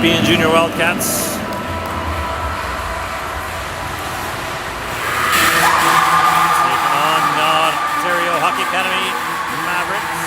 Nepean Junior Wildcats. Taking on Ontario Hockey Academy Mavericks.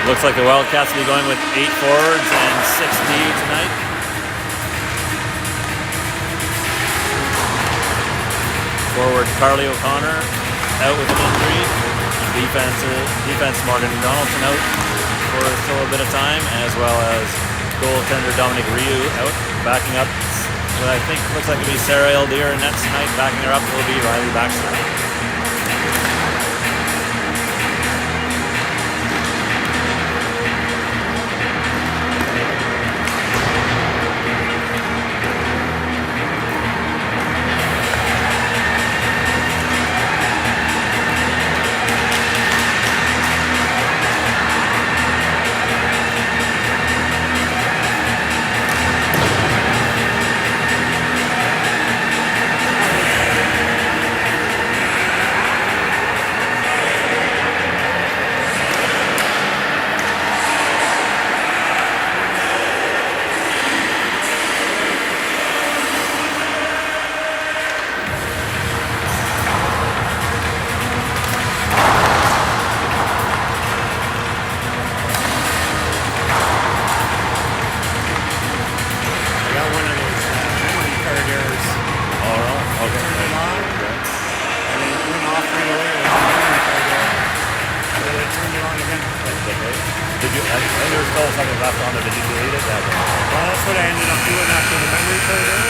Looks like the Wildcats will be going with 8 forwards and 6 D tonight. Forward Carly O'Connor out with an injury. Defense Morgan Donaldson out for still a bit of time, as well as goaltender Dominic Ryu out. Backing up, what I think looks like it'll be Sarah Eldier in net tonight. Backing her up will be Riley Baxter. Left on it, did you delete it? Yeah. Well, that's what I ended up doing after the memory card there.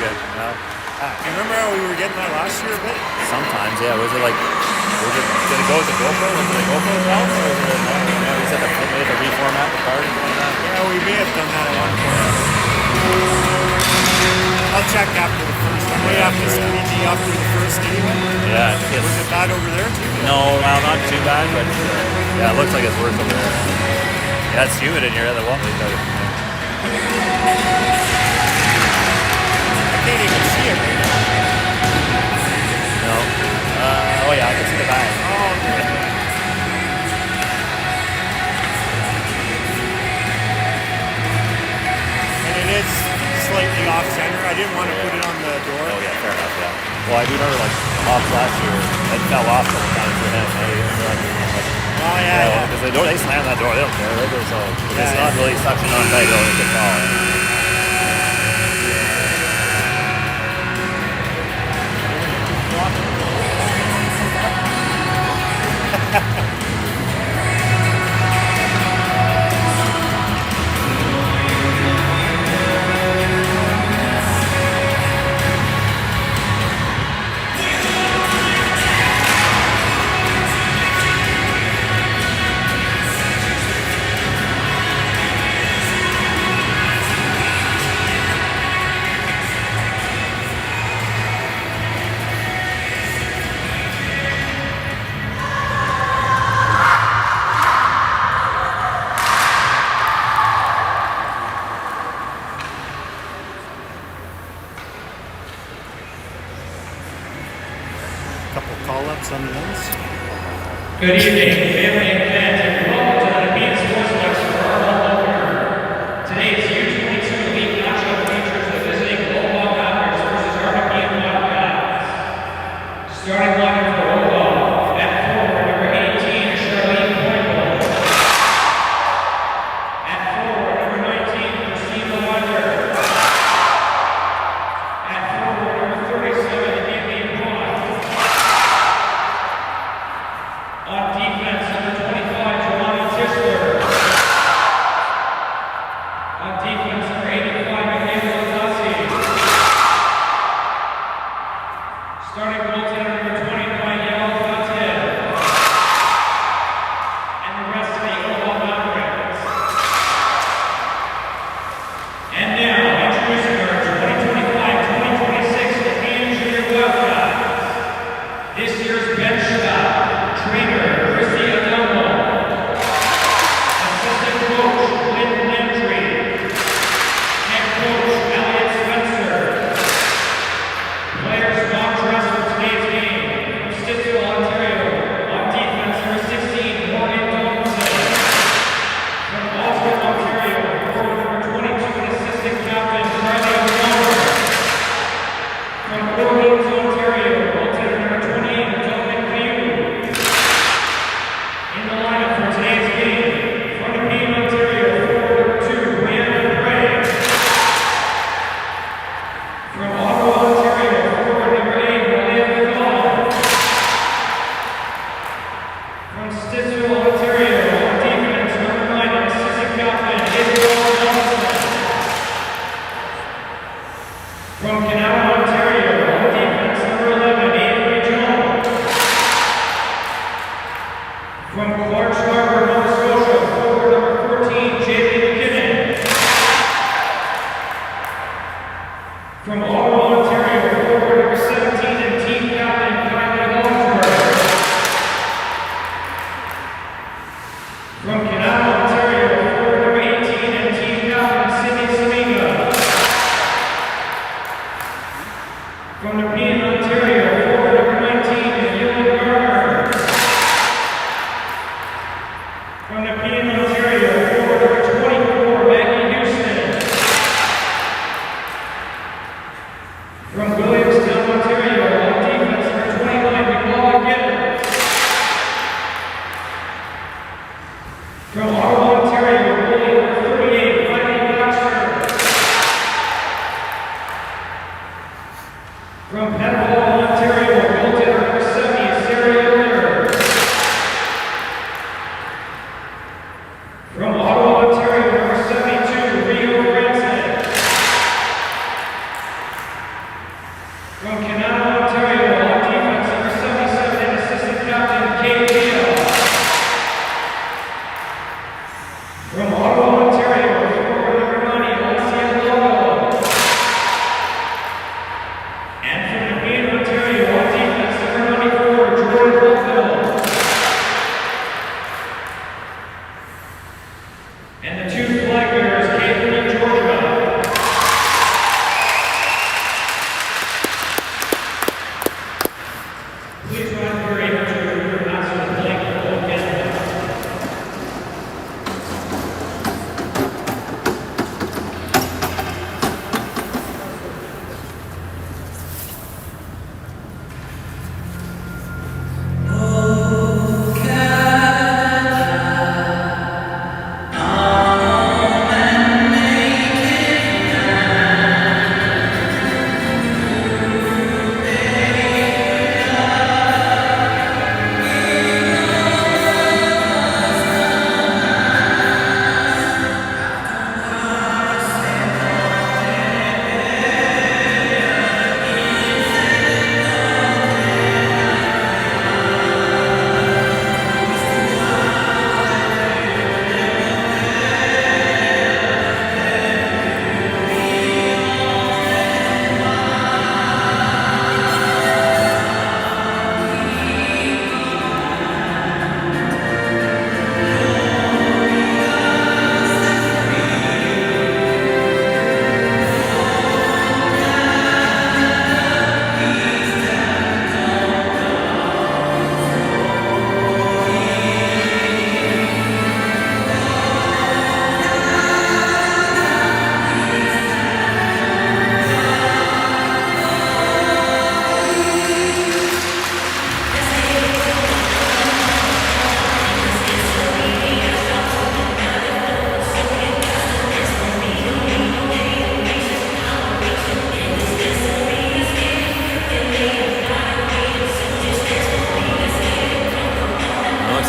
Okay. Now, you remember how we were getting that last year a bit? Sometimes, yeah. Did it go with the GoPro? Was it a GoPro route? Or was it, you said they had to reformat the card and all that? Yeah, we may have done that at one point. I'll check after the first. I may have to squeegee after the first anyway. Yeah. Was it bad over there too? No, well, not too bad, but yeah, it looks like it's worse over there. That's humid in here. I can't even see it right now. No. Oh yeah, I can see the bag. Oh, okay. And it is slightly off center. I didn't want to put it on the door. Oh yeah, fair enough. Yeah. Well, I do remember like Hobbs last year, it fell off a couple times for him. Oh yeah. Because they slam that door. They don't care. They go so. It's Yeah, not really suction on tight. It could fall. Call-ups on the ends. Good evening, family and fans, and welcome to the Nepean Sportsplex for our home opener. Today's U22 Elite matchup features the visiting OWHL Mavericks versus our Nepean Wildcats. Starting lineup for OWHL, at forward, number 18, Charlene Pointle. At forward, number 19, Christine Lewander. At forward, number 37, Nepean Goal. On defense, number 25, Joanna Tischler. On defense, number 85, Michaela Lassi. Starting goaltender, number 29, Yael Fatev. And the rest of the OWHL Mavericks. And now, introducing our 2025-2026 Nepean Junior Wildcats. This year's bench staff. Trainer, Christy Adamo. Assistant coach, Lynn Landry. Head coach, Elliot Spencer. Players not dressed for today's game. From Stittsville, Ontario. On defense, number 16, Morgan Donaldson. From Osgood, Ontario. Forward number 22, and assistant captain, Charlie O'Connor. From Orleans, Ontario. Goaltender number 28, Dominic Pugh. In the lineup for today's game, from Nepean, Ontario, forward number 2, Brianna Gray. From Ottawa, Ontario, forward number 8, Malia McCall. From Stittsville, Ontario, on defense, number 9, and assistant captain, Isabel Johnson. From Kanata, Ontario, on defense, number 11, Avery Jones. From Clarks Harbour, Nova Scotia, forward number 14, Jamie McKinnon. From Ottawa, Ontario, forward number 17 and team captain, Kylie Holmesworth. From Kanata, Ontario, forward number 18 and team captain, Sydney Samiga. From Nepean, Ontario, forward number 19, Ewan Garner. From Nepean, Ontario, forward number 24, Maggie Houston. From Williamstown, Ontario, on defense, number 28,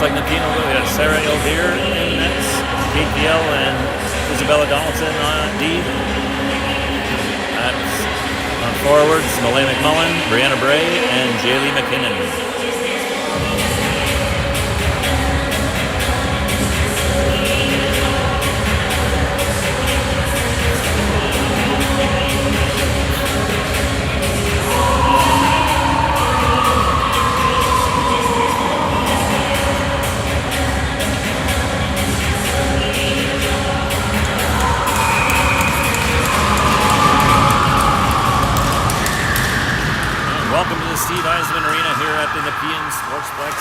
like Nepean will go. We got Sarah Elvire in nets, Kate Giel and Isabella Donaldson on D. On forwards, Malay McMullen, Brianna Bray, and Jaylee McKinnon. Steve Eisman Arena here at the Nepean Sportsplex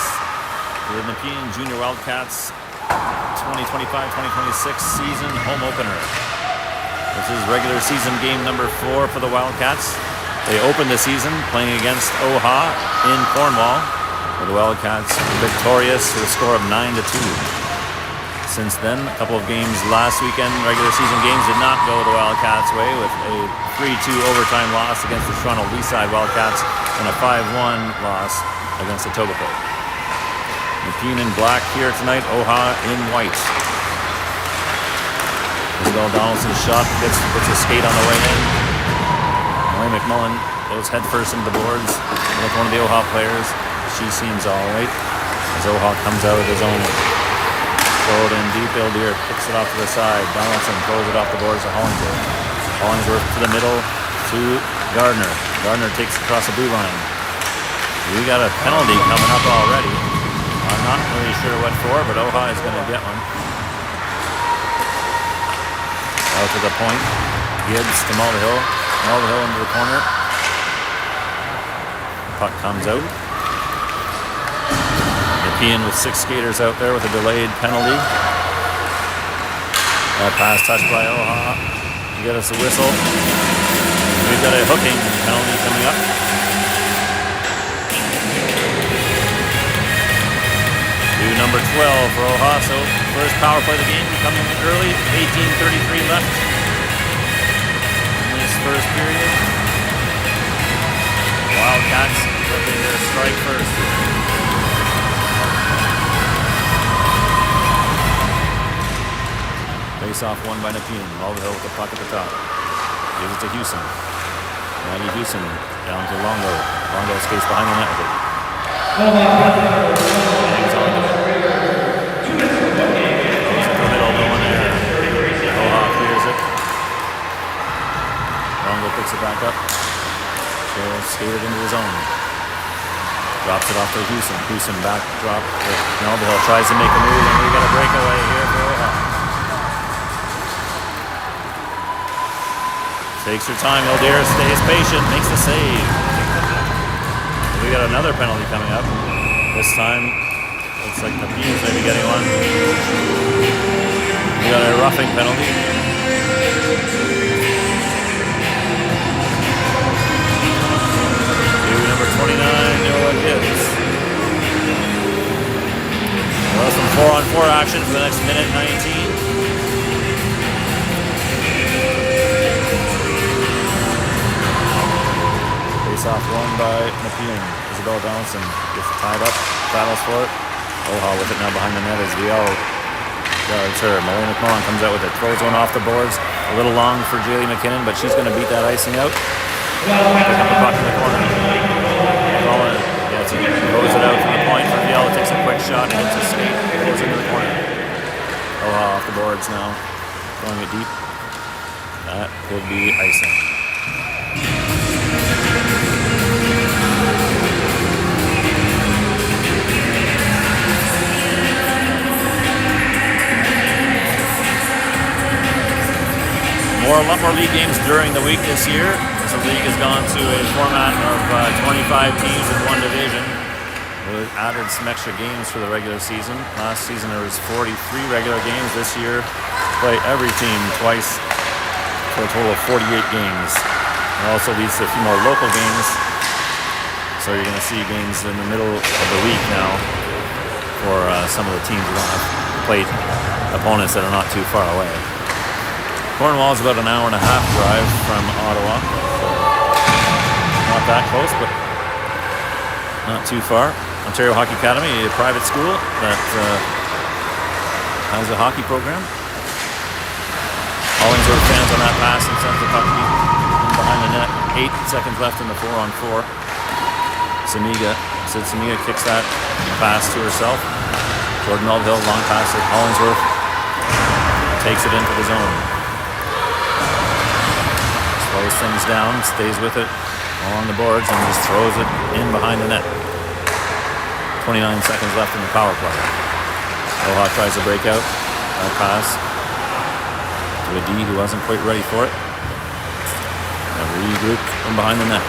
for the Nepean Junior Wildcats 2025-2026 season home opener. This is regular season game number 4 for the Wildcats. They opened the season playing against OHA in Cornwall, where the Wildcats were victorious with a score of 9-2. Since then, a couple of games last weekend, regular season games, did not go the Wildcats' way, with a 3-2 overtime loss against the Toronto Leaside Wildcats and a 5-1 loss against the Etobicoke. Nepean in black here tonight, OHA in white. Isabel Donaldson's shot puts a skate on the way in. Malay McMullen goes headfirst into the boards with one of the OHA players. She seems all right as OHA comes out of the zone. Throw it in deep, Elvire kicks it off to the side. Donaldson throws it off the boards to Hollingsworth. Hollingsworth to the middle to Gardner. Gardner takes it across the blue line. We got a penalty coming up already. I'm not really sure what for, but OHA is going to get one. Out to the point. Gibbs to Mulvihill. Mulvihill into the corner. Puck comes out. Nepean with 6 skaters out there with a delayed penalty. That pass touched by OHA. You get us a whistle. We've got a hooking penalty coming up. To number 12 for OHA. So first power play of the game coming early. 18:33 left in this first period. Wildcats looking to strike first. Face off won by Nepean. Mulvihill with the puck at the top. Gives it to Houston. Maggie Houston down to Longo. Longo skates behind the net with it. Hangs on to it. Goes into the middle, no one there. OHA clears it. Longo picks it back up. She'll skate it into the zone. Drops it off to Houston. Houston back drop. Mulvihill tries to make a move, and we got a breakaway here for OHA. Takes her time, Elvire stays patient, makes the save. We got another penalty coming up. This time, looks like Nepean's maybe getting one. We got a roughing penalty. Number 29, Noah Gibbs. Well, some 4-on-4 action for the next minute 19. Off won by Nepean. Isabel Donaldson gets tied up, battles for it. OHA with it now behind the net as Viel guards her. Malay McMullen comes out with it, throws one off the boards. A little long for Jaylee McKinnon, but she's going to beat that icing out. Pick up the puck in the corner. McMullen gets it, throws it out from the point for Viel. Takes a quick shot, hits a skate, goes into the corner. OHA off the boards now, throwing it deep. That could be icing. A lot more league games during the week this year, as the league has gone to a format of 25 teams in one division. We added some extra games for the regular season. Last season there was 43 regular games. This year, play every team twice for a total of 48 games. It also leads to a few more local games. So you're going to see games in the middle of the week now for some of the teams who don't have played opponents that are not too far away. Cornwall is about an hour and a half drive from Ottawa. So not that close, but not too far. Ontario Hockey Academy, a private school that has a hockey program. Hollingsworth fans on that pass and sends the puck deep behind the net. 8 seconds left in the 4-on-4. Sid Samiga kicks that pass to herself. Jordan Melville, long pass at Hollingsworth. Takes it into the zone. Slows things down, stays with it along the boards, and just throws it in behind the net. 29 seconds left in the power play. OHA tries to break out. That pass to a D who wasn't quite ready for it. A regroup from behind the net.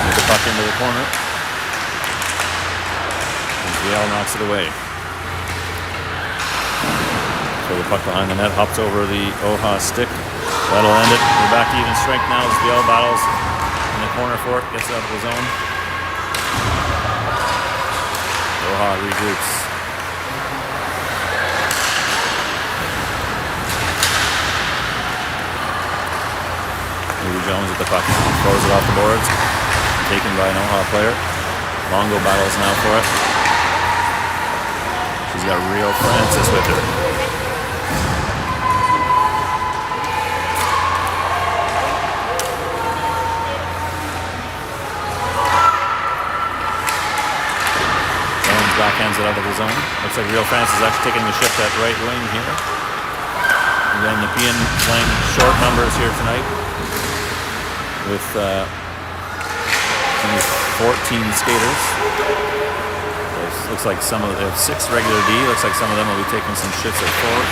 With the puck into the corner. And Viel knocks it away. So the puck behind the net hops over the OHA stick. That'll end it. We're back to even strength now as Viel battles in the corner for it. Gets it out of the zone. OHA regroups. Louis Jones at the puck. Throws it off the boards. Taken by an OHA player. Longo battles now for it. She's got Rio Francis with her. Jones backhands it out of the zone. Looks like Rio Francis is actually taking the shift at right wing here. And then Nepean playing short numbers here tonight. With only 14 skaters. Looks like some of them have 6 regular D. Looks like some of them will be taking some shifts at forward.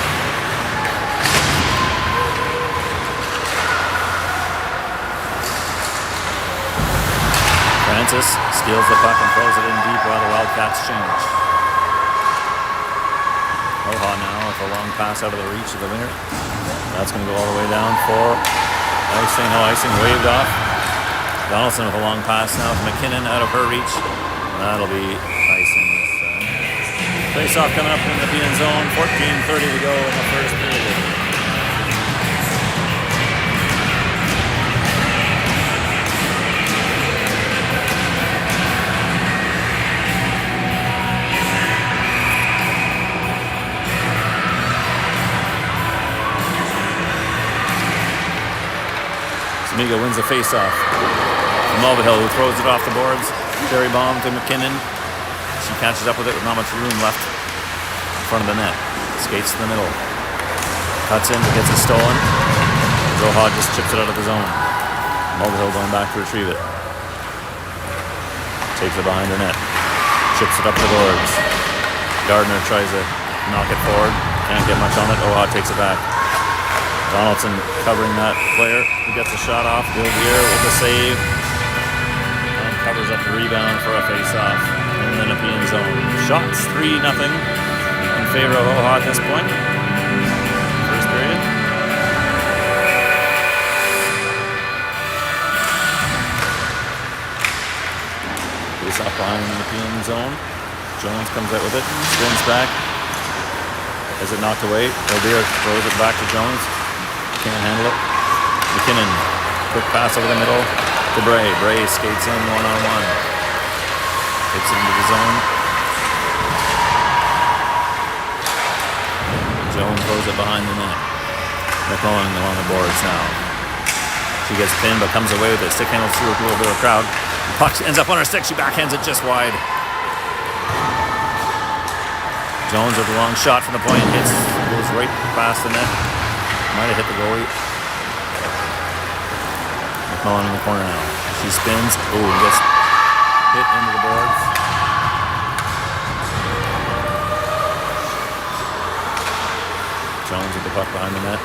Francis steals the puck and throws it in deep while the Wildcats change. OHA now with a long pass out of the reach of the winger. That's going to go all the way down for icing. No icing, waved off. Donaldson with a long pass now with McKinnon out of her reach. That'll be icing this time. Face-off coming up in the Nepean zone. 14:30 to go in the first period. Samiga wins the face-off. Mulvihill, who throws it off the boards. Cherry bomb to McKinnon. She catches up with it with not much room left in front of the net. Skates to the middle. Cuts in, but gets it stolen. OHA just chips it out of the zone. Mulvihill going back to retrieve it. Takes it behind the net. Chips it up the boards. Gardner tries to knock it forward. Can't get much on it. OHA takes it back. Donaldson covering that player. He gets a shot off. Good here with the save. And covers up the rebound for a face-off in the Nepean zone. Shots 3-0 in favor of OHA at this point. First period. Face-off behind the Nepean zone. Jones comes out with it. Spins back. Is it knocked away? O'Beer throws it back to Jones. Can't handle it. McKinnon, quick pass over the middle to Bray. Bray skates in one-on-one. Takes it into the zone. Jones throws it behind the net. McClellan along the boards now. She gets pinned but comes away with it. Stick handles through a little bit of a crowd. Puck ends up on her stick. She backhands it just wide. Jones with a long shot from the point. Goes right past the net. Might have hit the goalie. McClellan in the corner now. She spins. Ooh, gets hit into the boards. Jones with the puck behind the net.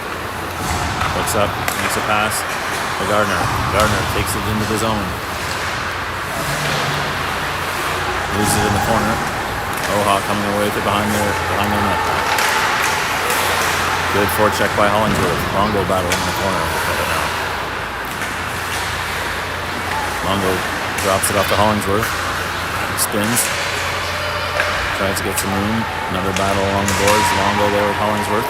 Looks up, makes a pass to Gardner. Gardner takes it into the zone. Loses it in the corner. OHA coming away with it behind their net. Good forecheck by Hollingsworth. Longo battling in the corner now. Longo drops it off to Hollingsworth. Spins. Tries to get some room. Another battle along the boards. Longo there with Hollingsworth.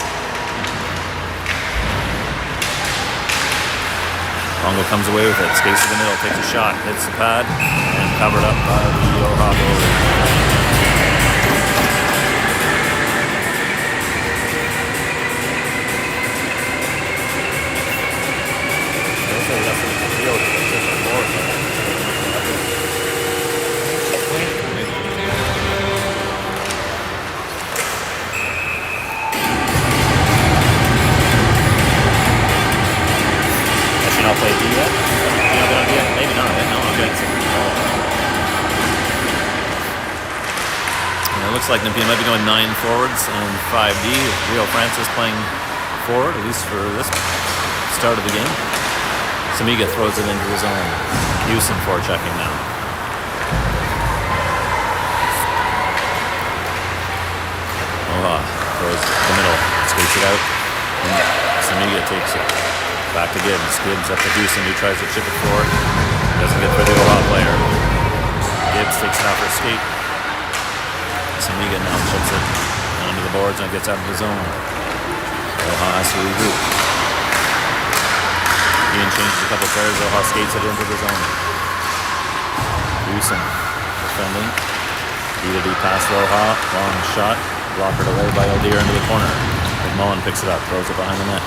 Longo comes away with it, skates to the middle, takes a shot, hits the pad, and covered up by the OHA goalie. I'll play D yet? Maybe not. No, I'm getting something. And it looks like Nepean might be going 9 forwards and 5D. Rio Francis playing forward, at least for this start of the game. Samiga throws it into his own. Houston forechecking now. OHA throws the middle, skates it out. And Samiga takes it. Back to Gibbs. Gibbs up to Houston, who tries to chip it forward. Doesn't get for the OHA player. Gibbs takes it off her skate. Samiga now chips it onto the boards and gets out of the zone. OHA has to regroup. Ian changes a couple players. OHA skates it into the zone. Houston defending. D-to-D pass to OHA. Long shot. Blockered away by Eldir into the corner. McMullen picks it up. Throws it behind the net.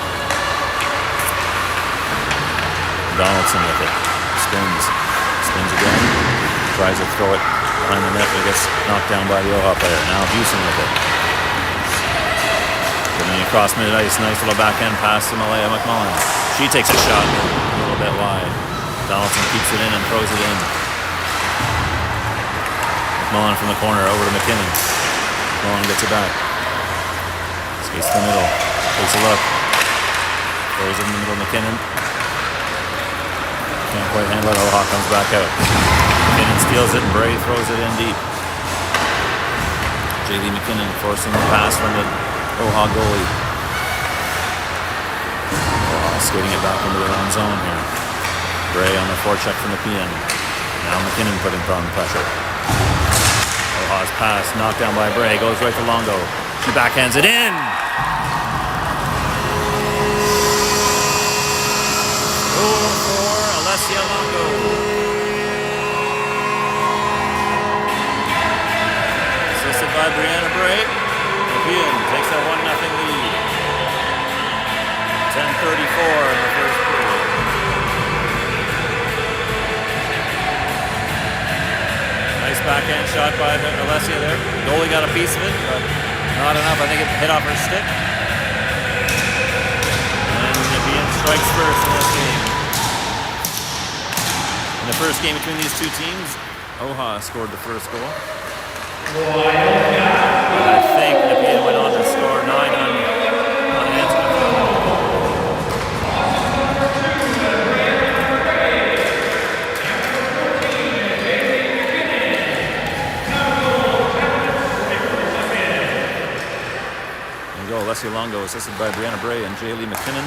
Donaldson with it. Spins again. Tries to throw it behind the net, but gets knocked down by the OHA player. Now Houston with it. Getting across mid-ice. Nice little backhand pass to Malaya McMullen. She takes a shot a little bit wide. Donaldson keeps it in and throws it in. McMullen from the corner over to McKinnon. McMullen gets it back. Skates to the middle. Takes a look. Throws it in the middle of McKinnon. Can't quite handle it. OHA comes back out. McKinnon steals it and Bray throws it in deep. J.D. McKinnon forcing the pass from the OHA goalie. OHA skating it back into their own zone here. Bray on the forecheck from Nepean. Now McKinnon putting on pressure. OHA's pass knocked down by Bray. Goes right to Longo. She backhands it in. Longo. Assisted by Brianna Bray. Nepean takes a 1-0 lead. 10:34 in the first period. Nice backhand shot by Alessia there. Goalie got a piece of it, but not enough. I think it hit off her stick. And Nepean strikes first in this game. In the first game between these two teams, OHA scored the first goal. I think Nepean went on to score 9 unanswered. There you go, Alessia Longo assisted by Brianna Bray and J. Lee McKinnon.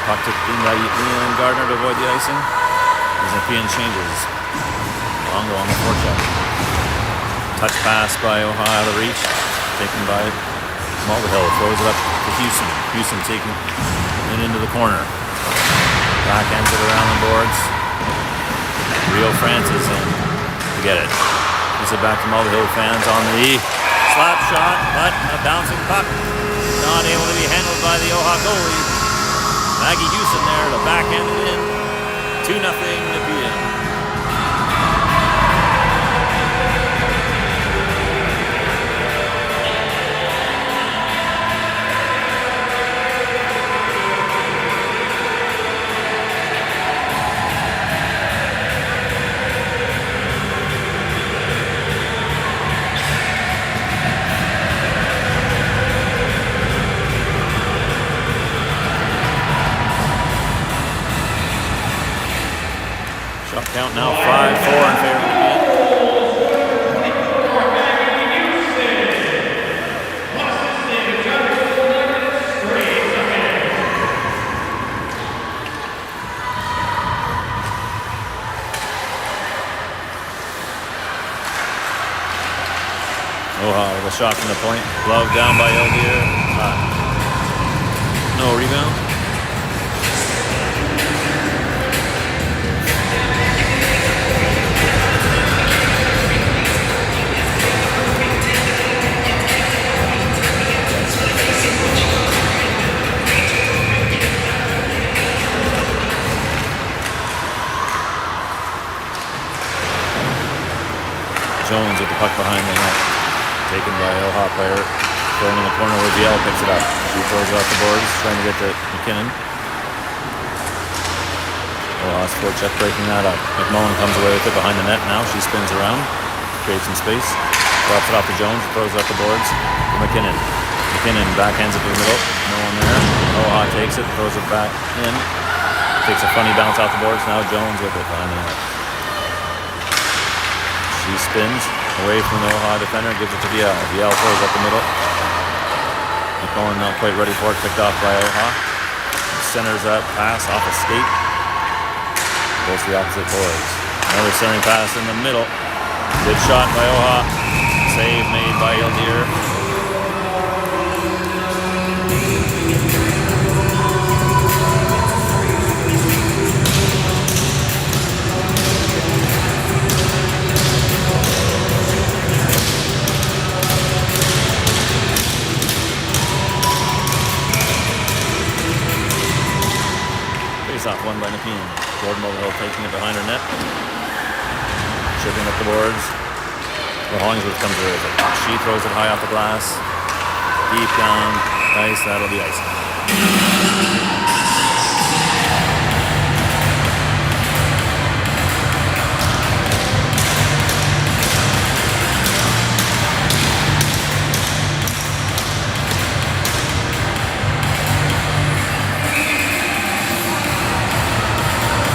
Puck took in by Ian Gardner to avoid the icing. As Nepean changes. Longo on the forecheck. Touch pass by OHA out of reach. Taken by Mulvihill. Throws it up to Houston. Houston taking it into the corner. Backhands it around the boards. Rio Francis in to get it. Gives it back to Mulvihill fans on the slap shot, but a bouncing puck. Not able to be handled by the OHA goalie. Maggie Houston there to backhand it in. 2-0 Nepean. Count now 5-4 in favor of Nepean. OHA with a shot from the point. Glove down by Eldir. No rebound. Jones with the puck behind the net. Taken by OHA player. Thrown in the corner where GL picks it up. She throws it off the boards, trying to get to McKinnon. OHA's forecheck breaking that up. McMullen comes away with it behind the net now. She spins around, creates some space. Drops it off to Jones, throws it up the boards for McKinnon. McKinnon backhands it to the middle. No one there. OHA takes it, throws it back in. Takes a funny bounce off the boards. Now Jones with it behind the net. She spins away from the OHA defender, gives it to Viel. Viel throws up the middle. McMullen not quite ready for it, picked off by OHA. Centers that pass off a skate. Goes to the opposite boards. Another centering pass in the middle. Good shot by OHA. Save made by Ildir. Face-off won by Nepean. Jordan Mulvihill taking it behind her net. Chipping up the boards. Well, Hollingsworth comes away with it. She throws it high off the glass. Deep down. Ice. That'll be icing.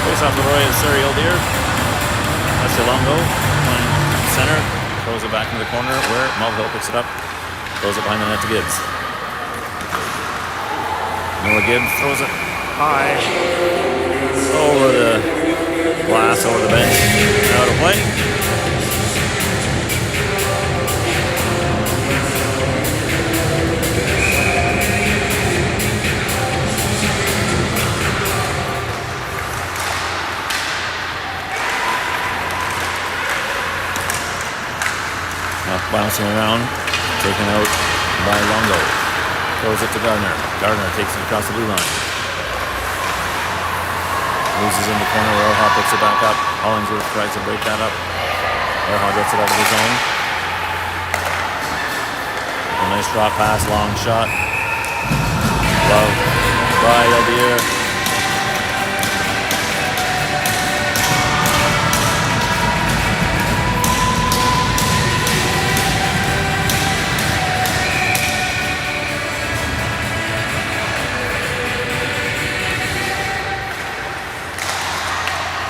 Face off the Roy and Surrey Ildir. That's Longo playing center. Throws it back into the corner where Mulvihill picks it up. Throws it behind the net to Gibbs. Noah Gibbs throws it high. Over the glass, over the bench. Out of play. Bouncing around, taken out by Longo. Throws it to Gardner. Gardner takes it across the blue line. Loses in the corner where OHA picks it back up. Hollingsworth tries to break that up. OHA gets it out of his zone. A nice drop pass, long shot. Love by Ildir.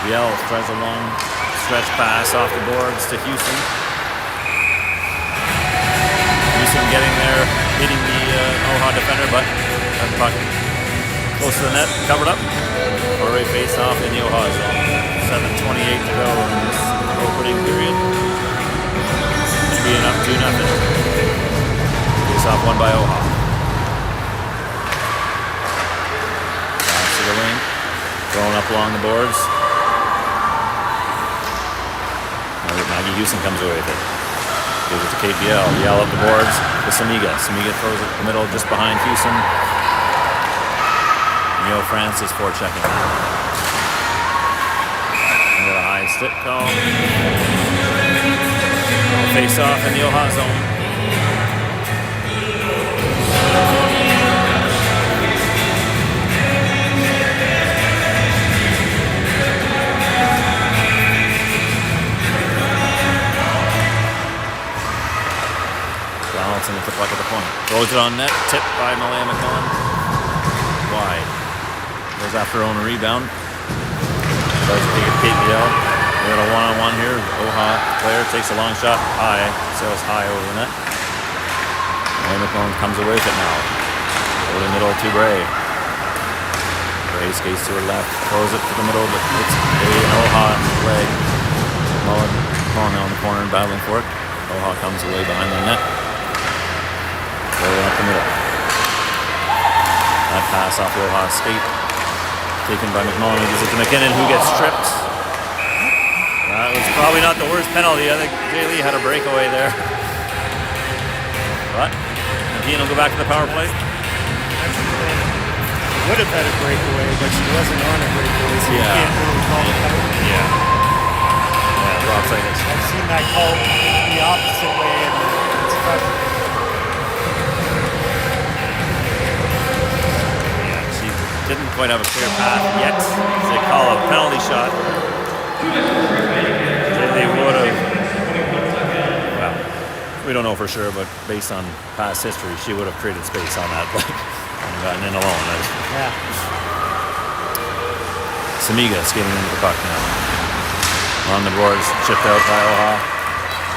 Yell tries a long stretch pass off the boards to Houston. Houston getting there, hitting the OHA defender, but that puck close to the net, covered up. Already face off in the OHA zone. 7:28 to go in this opening period. Being up 2-0. Face off won by OHA. Pass to the wing, thrown up along the boards. Maggie Houston comes away with it. Gives it to Kate Biel. Biel up the boards to Samiga. Samiga throws it in the middle just behind Houston. Neo Francis forechecking. We got a high stick call. Face off in the OHA zone. Balancing with the puck at the point. Throws it on net. Tipped by Malaya McMullen. Wide. Goes after her own rebound. Tries to take it to Kate Biel. We got a one-on-one here. OHA player takes a long shot. High. Sails high over the net. Malaya McMullen comes away with it now. Over the middle to Bray. Bray skates to her left. Throws it to the middle, but it's an OHA leg. Mullen now in the corner and battling for it. OHA comes away behind the net. Rolling up the middle. That pass off the OHA skate. Taken by McMullen, who gives it to McKinnon, who gets stripped. That was probably not the worst penalty. I think Jay Lee had a breakaway there. But Nepean will go back to the power play. Would have had a breakaway, but she wasn't on a breakaway, so you can't really call it penalty. Yeah. lopsided. I've seen that call the opposite way, and it's frustrating. Yeah, she didn't quite have a clear path yet. They call a penalty shot. They would have. Well, we don't know for sure, but based on past history, she would have created space on that play and gotten in alone. Yeah. Samiga skating into the puck now. On the boards, chipped out by OHA.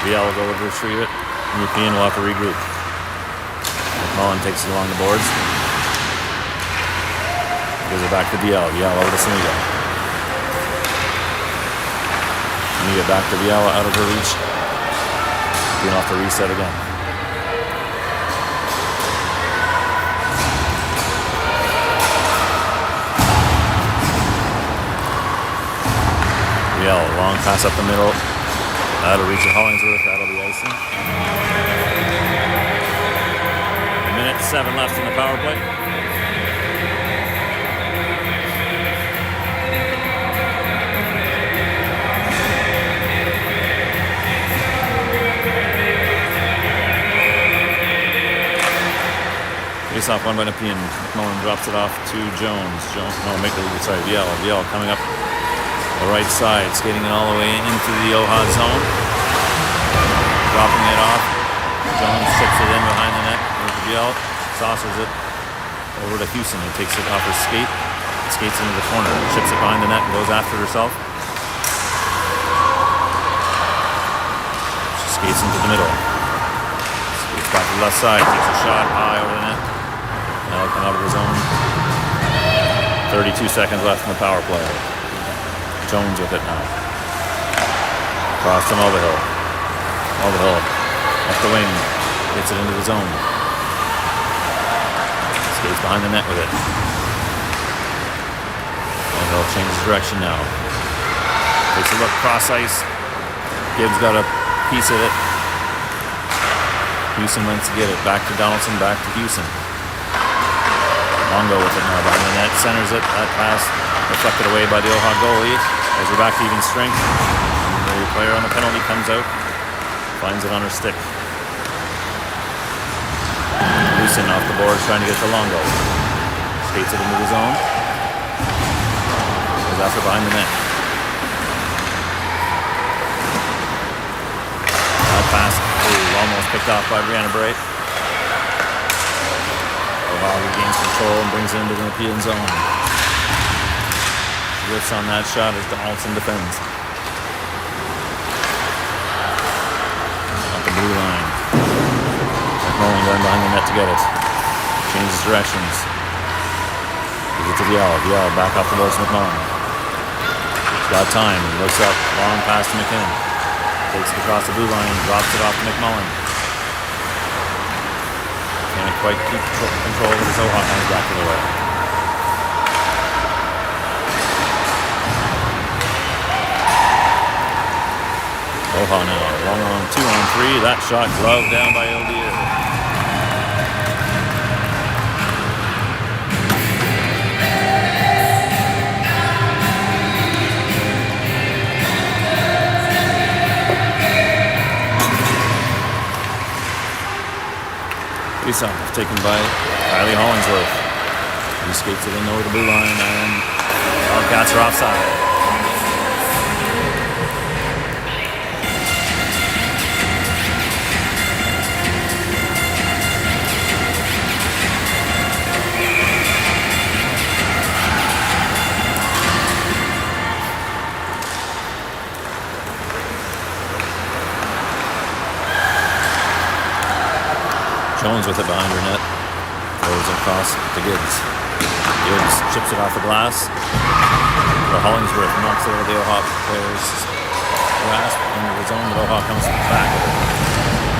VL will go to retrieve it. Nepean will have to regroup. McMullen takes it along the boards. Gives it back to VL. VL over to Samiga. Samiga back to VL out of her reach. Nepean off to reset again. Long pass up the middle. That'll reach Hollingsworth. That'll be icing. 1:07 left in the power play. Face off one by Nepean. McMullen drops it off to Jones. VL coming up the right side, skating it all the way into the OHA zone. Dropping it off. Jones chips it in behind the net. VL saucers it over to Houston, who takes it off his skate. Skates into the corner, chips it behind the net, and goes after herself. She skates into the middle. Skates back to the left side, takes a shot high over the net. Now come out of the zone. 32 seconds left in the power play. Jones with it now. Across to Mulvihill. Mulvihill up the wing. Gets it into the zone. Skates behind the net with it. Mulvihill changes direction now. Takes a look cross ice. Gibbs got a piece of it. Houston wants to get it. Back to Donaldson. Back to Houston. Longo with it now behind the net. Centers it. That pass deflected away by the OHA goalie. As we're back to even strength. And the player on the penalty comes out. Finds it on her stick. Houston off the boards trying to get to Longo. Skates it into the zone. Goes after behind the net. Now pass. Ooh, almost picked off by Brianna Bray. OHA regains control and brings it into the Nepean zone. Whiffs on that shot as Donaldson defends. At the blue line. McMullen going behind the net to get it. Changes directions. Gives it to VL. VL back off the boards to McMullen. He's got time. He looks up. Long pass to McKinnon. Takes it across the blue line. Drops it off to McMullen. Can't quite keep control of his OHA hands back to the way. OHA now, 1-on-2-on-3. That shot gloved down by Eldier. Face-off taken by Kylie Hollingsworth. He skates it in over the blue line, and Wildcats are offside. Jones with it behind her net. Throws it across to Gibbs. Gibbs chips it off the glass. But Hollingsworth knocks it over the OHA player's grasp into the zone, but OHA comes back with it.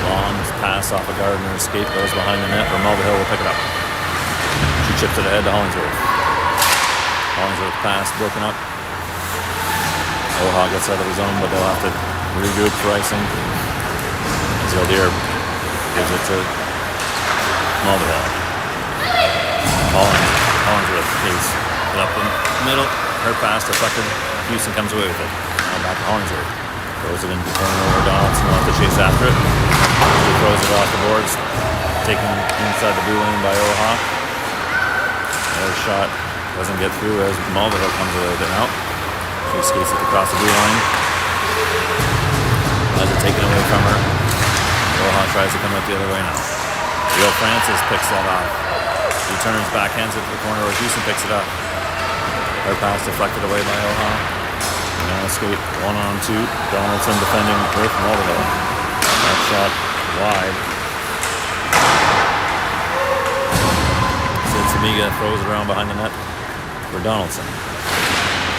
Long pass off a Gardner. Escape goes behind the net, where Mulvihill will pick it up. She chips it ahead to Hollingsworth. Hollingsworth pass broken up. OHA gets out of the zone, but they'll have to regroup for icing. As Eldier gives it to Mulvihill. Hollingsworth takes it up the middle. Her pass deflected. Houston comes away with it. Now back to Hollingsworth. Throws it into the corner over Donaldson. Will have to chase after it. He throws it off the boards. Taken inside the blue lane by OHA. Another shot doesn't get through as Mulvihill comes away with it out. She skates it across the blue line. Has it taken away from her. OHA tries to come out the other way now. Will Francis picks that off. He turns back, hands it to the corner where Houston picks it up. Her pass deflected away by OHA. Now skate 1-on-2. Donaldson defending with Mulvihill. That shot wide. Amiga throws it around behind the net for Donaldson.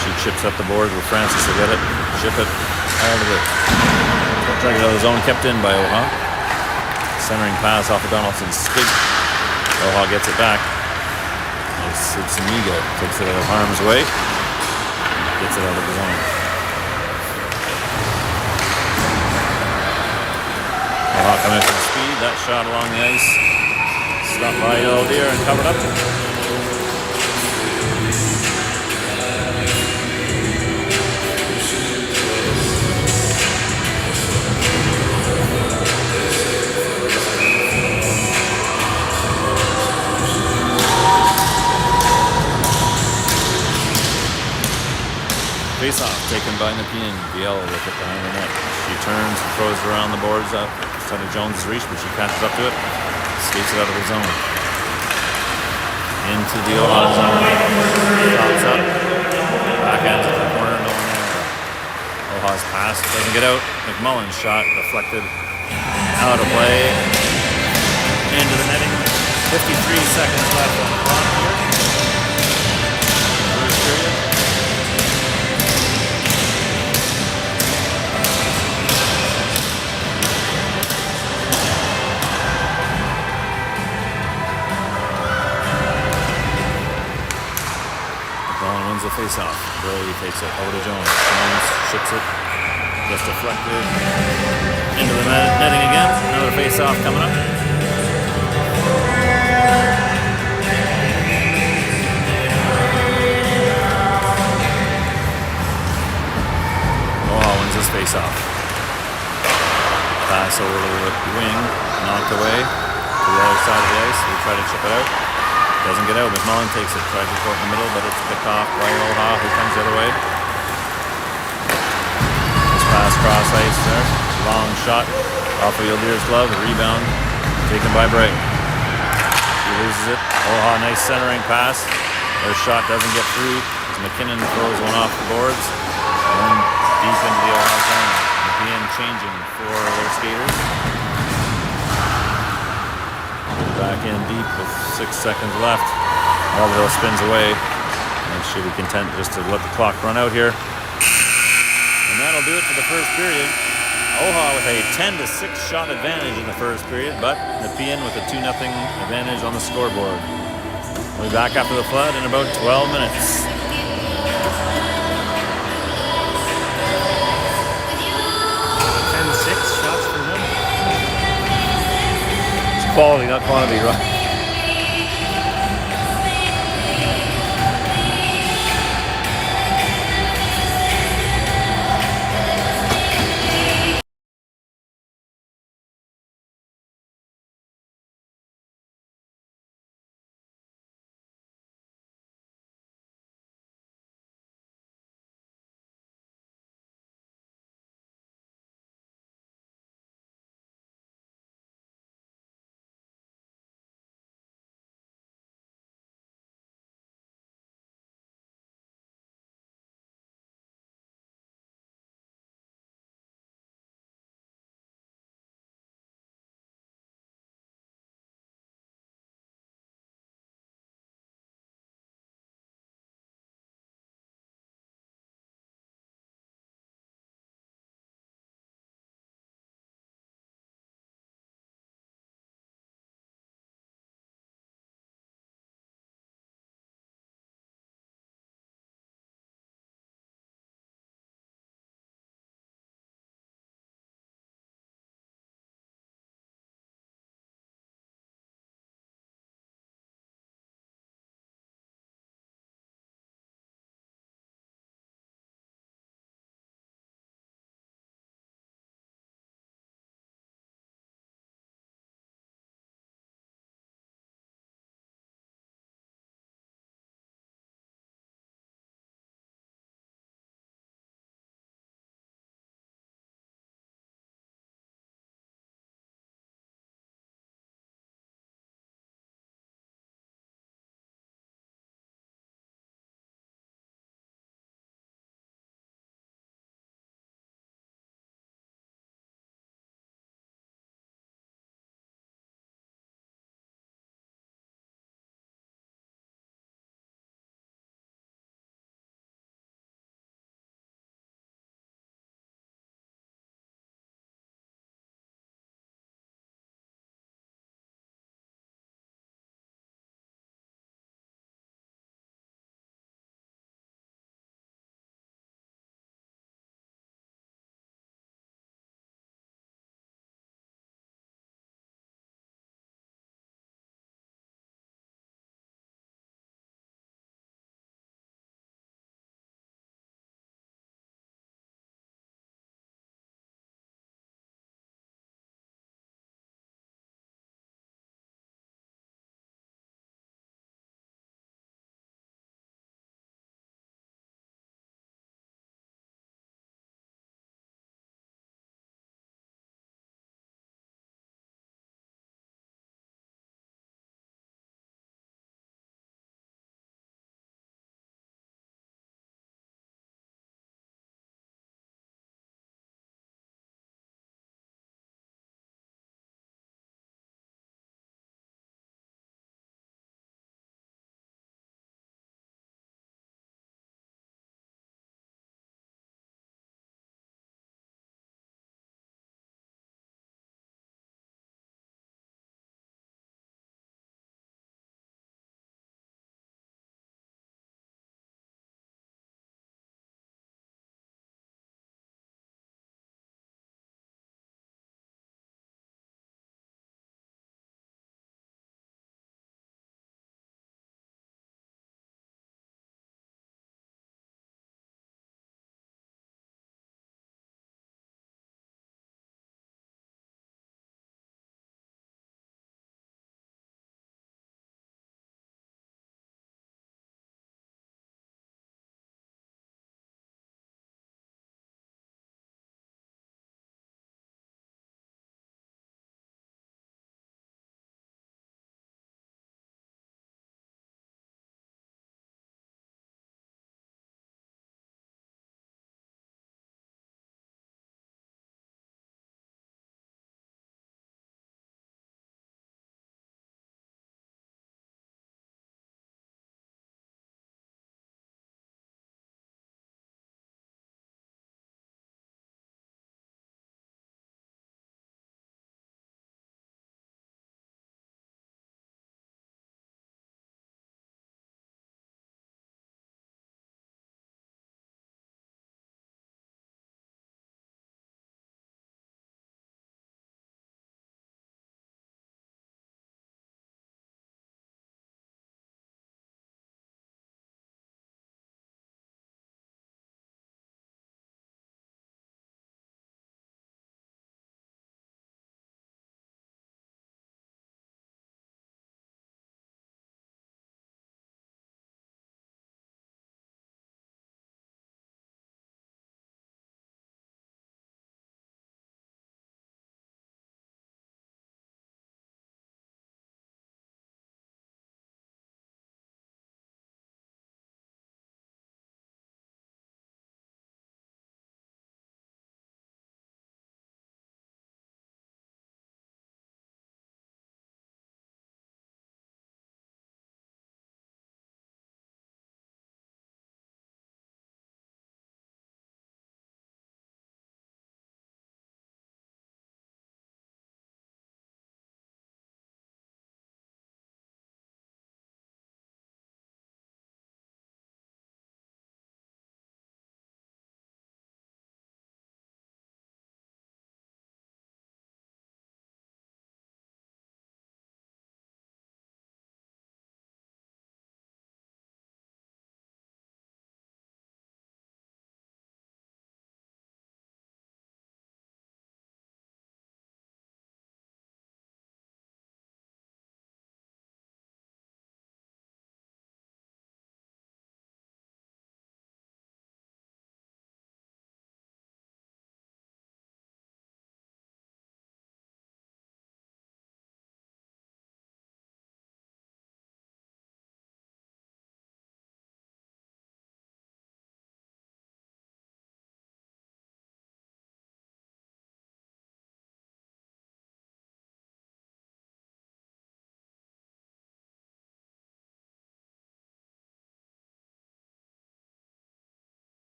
She chips up the boards with Francis to get it. Chip it out of it. Try to get out of the zone. Kept in by OHA. Centering pass off of Donaldson's skate. OHA gets it back. It's Amiga. Takes it out of harm's way. Gets it out of the zone. OHA coming from speed. That shot along the ice. Stopped by Eldier and covered up. Face off taken by Nepean. Biel with it behind the net. She turns and throws it around the boards outside of Jones' reach, but she catches up to it. Skates it out of the zone. Into the OHA zone. Stops up. Backhand to the corner. No one there. OHA's pass doesn't get out. McMullen's shot deflected out of play. Into the netting. 53 seconds left on the clock here. First period. Wins the face-off. Burley takes it over to Jones. Jones ships it. Just deflected. Into the netting again. Another face-off coming up. OHA wins this face-off. Pass over to the wing. Knocked away to the other side of the ice. We try to chip it out. Doesn't get out. McMullen takes it. Tries to throw it in the middle, but it's picked off by OHA, who comes the other way. This pass cross ice there. Long shot off of Yildier's glove. The rebound taken by Bright. She loses it. OHA, nice centering pass. Their shot doesn't get through as McKinnon throws one off the boards. And deep into the OHA zone. Nepean changing for their skaters. Back in deep with 6 seconds left. Mulvihill spins away. And should be content just to let the clock run out here. And that'll do it for the first period. OHA with a 10-6 shot advantage in the first period, but Nepean with a 2-0 advantage on the scoreboard. We'll be back after the flood in about 12 minutes. 10-6 shots for them. It's quality, not quantity, right?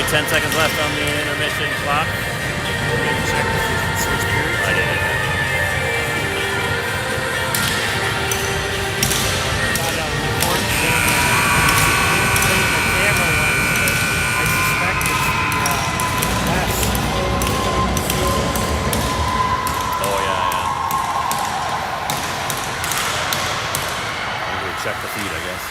10 seconds left on the intermission clock. Check the switch period. I did it. Check the feed, I guess.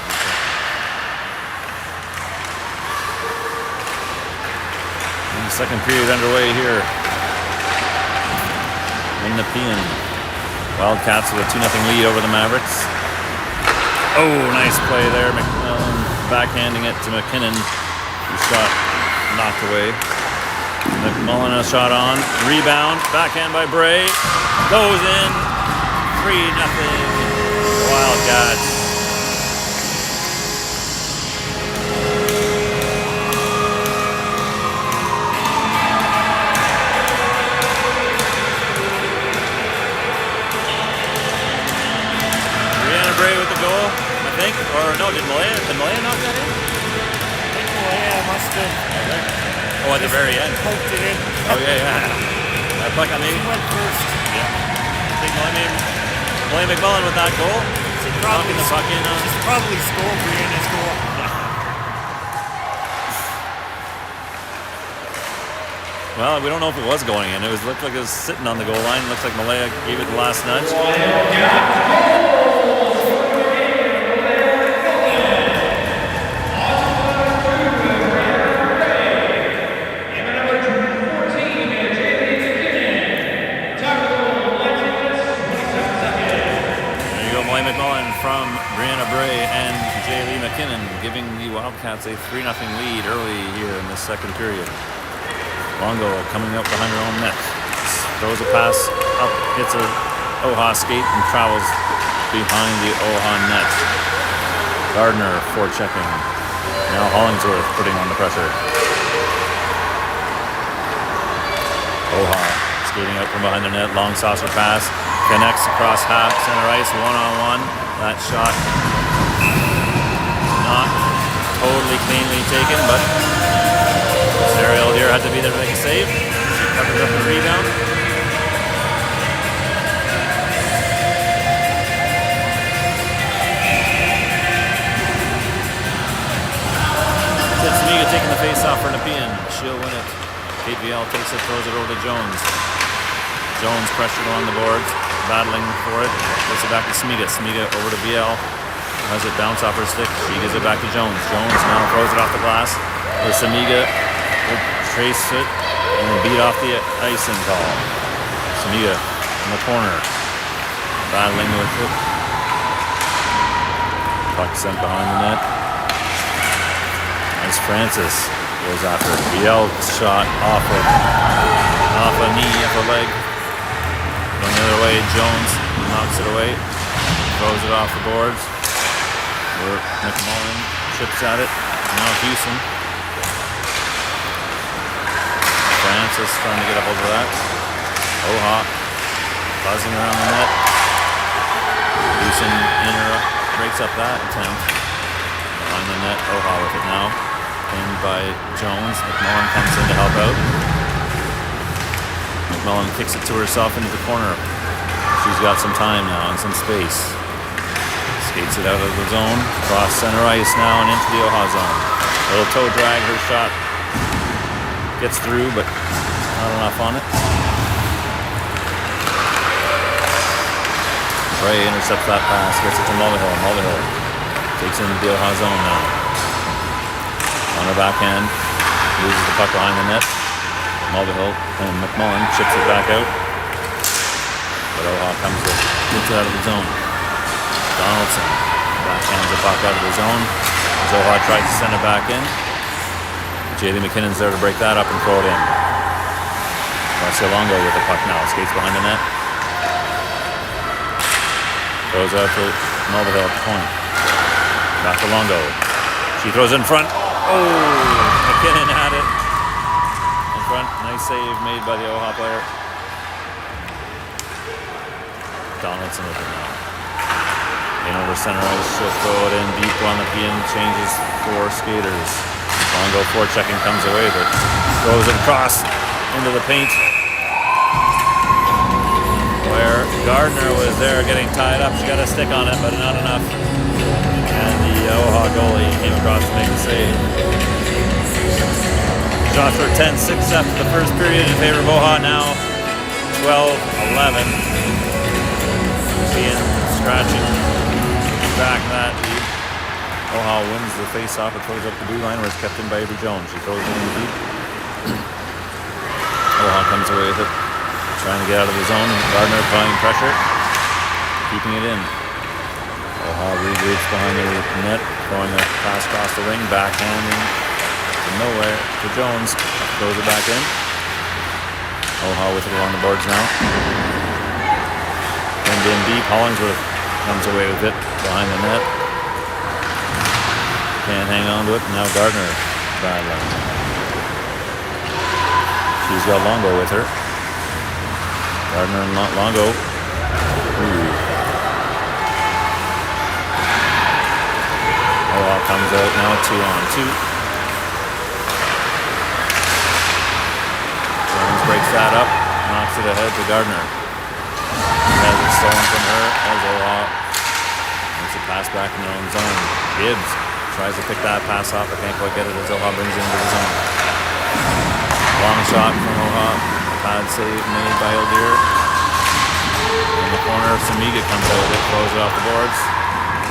And the second period underway here. In Nepean. Wildcats with a 2-0 lead over the Mavericks. Oh, nice play there. McMillan backhanding it to McKinnon. Who shot knocked away. McMullen a shot on. Rebound. Backhand by Bray. Goes in. 3-0. Wildcats. With the goal, I think, or no, did Malaya knock that in? I think Malaya must have. Oh, at the very end. Poked it in. Oh yeah. That puck, I mean. He went first. Yeah. I think Malaya McMullen with that goal. Knocking the puck in. She's probably scored Brianna's goal. Well, we don't know if it was going in. It looked like it was sitting on the goal line. Looks like Malaya gave it the last nudge. From Brianna Bray and Jaylee McKinnon, giving the Wildcats a 3-0 lead early here in the second period. Longo coming up behind her own net. Throws a pass up, hits a OHA skate and travels behind the OHA net. Gardner forechecking. Now Hollingsworth putting on the pressure. OHA skating out from behind the net. Long saucer pass. Connects across half center ice, one-on-one. That shot not totally cleanly taken, but Sarah Eldier had to be there to make a save. She covers up the rebound. Tsimiga taking the face-off for Nepean. She'll win it. Kate Viel takes it, throws it over to Jones. Jones pressured on the boards, battling for it. Gets it back to Tsimiga. Tsimiga over to Viel. Has it bounce off her stick. She gives it back to Jones. Jones now throws it off the glass. Where Tsimiga will trace it and beat off the icing call. Tsimiga in the corner, battling with it. Puck sent behind the net. As Francis goes after it. Viel shot off a knee, off a leg. Going the other way, Jones knocks it away, throws it off the boards. Where McMullen chips at it. Now Houston. Francis trying to get a hold of that. OHA buzzing around the net. Houston breaks up that attempt. Behind the net, OHA with it now. Pinned by Jones. McMullen comes in to help out. McMullen kicks it to herself into the corner. She's got some time now and some space. Skates it out of the zone, across center ice now and into the OHA zone. A little toe drag, her shot gets through, but not enough on it. Bray intercepts that pass, gets it to Mulvihill. Mulvihill takes into the OHA zone now. On her backhand, loses the puck behind the net. Mulvihill and McMullen chips it back out. But OHA comes to gets it out of the zone. Donaldson backhands the puck out of the zone. As OHA tries to send it back in. Jaylee McKinnon's there to break that up and throw it in. Marcia Longo with the puck now. Skates behind the net. Throws out to Mulvihill at the point. Back to Longo. She throws it in front. Oh! McKinnon had it. In front. Nice save made by the OHA player. Donaldson with it now. In over center ice, she'll throw it in deep on the pin, changes 4 skaters. Longo forechecking comes away, but throws it across into the paint, where Gardner was there getting tied up. She got a stick on it, but not enough. And the OHA goalie came across to make the save. Shots were 10-6 after the first period in favor of OHA. Now 12-11. Nepean scratching back that lead. OHA wins the face-off. It throws up the blue line where it's kept in by Avery Jones. She throws it in deep. OHA comes away with it, trying to get out of the zone. Gardner applying pressure, keeping it in. OHA regroups behind the net, throwing a pass across the ring, backhanding to nowhere to Jones. Throws it back in. OHA with it along the boards now. Pinned in deep. Hollingsworth comes away with it behind the net. Can't hang on to it. Now Gardner battling. She's got Longo with her. Gardner and Longo. OHA comes out now 2-on-2. Jones breaks that up, knocks it ahead to Gardner. He has it stolen from her as OHA makes a pass back in their own zone. Gibbs tries to pick that pass off, but can't quite get it as OHA brings it into the zone. Long shot from OHA. Pad save made by Eldir. In the corner, Samiga comes out with it, throws it off the boards.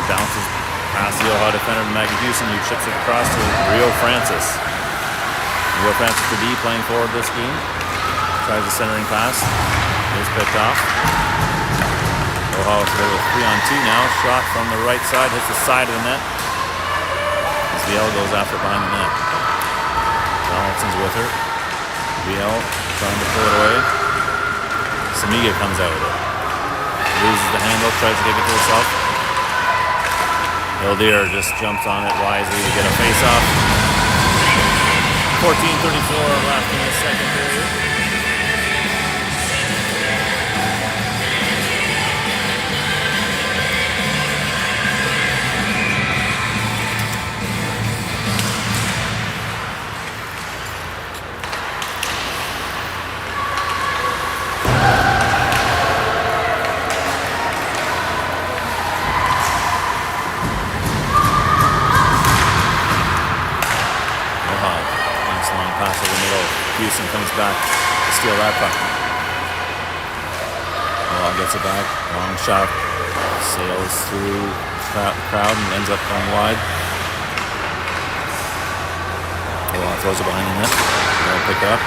Bounces past the OHA defender to Maggie Houston, who chips it across to Rio Francis. Rio Francis to D playing forward this game. Tries a centering pass. Is picked off. OHA with 3-on-2 now. Shot from the right side, hits the side of the net. As VL goes after it behind the net. Donaldson's with her. VL trying to pull it away. Samiga comes out with it. Loses the handle, tries to give it to herself. Eldir just jumps on it wisely to get a face-off. 14:34 left in the second period. Houston comes back to steal that puck. OHA gets it back. Long shot. Sails through the crowd and ends up going wide. OHA throws it behind the net. They'll pick up.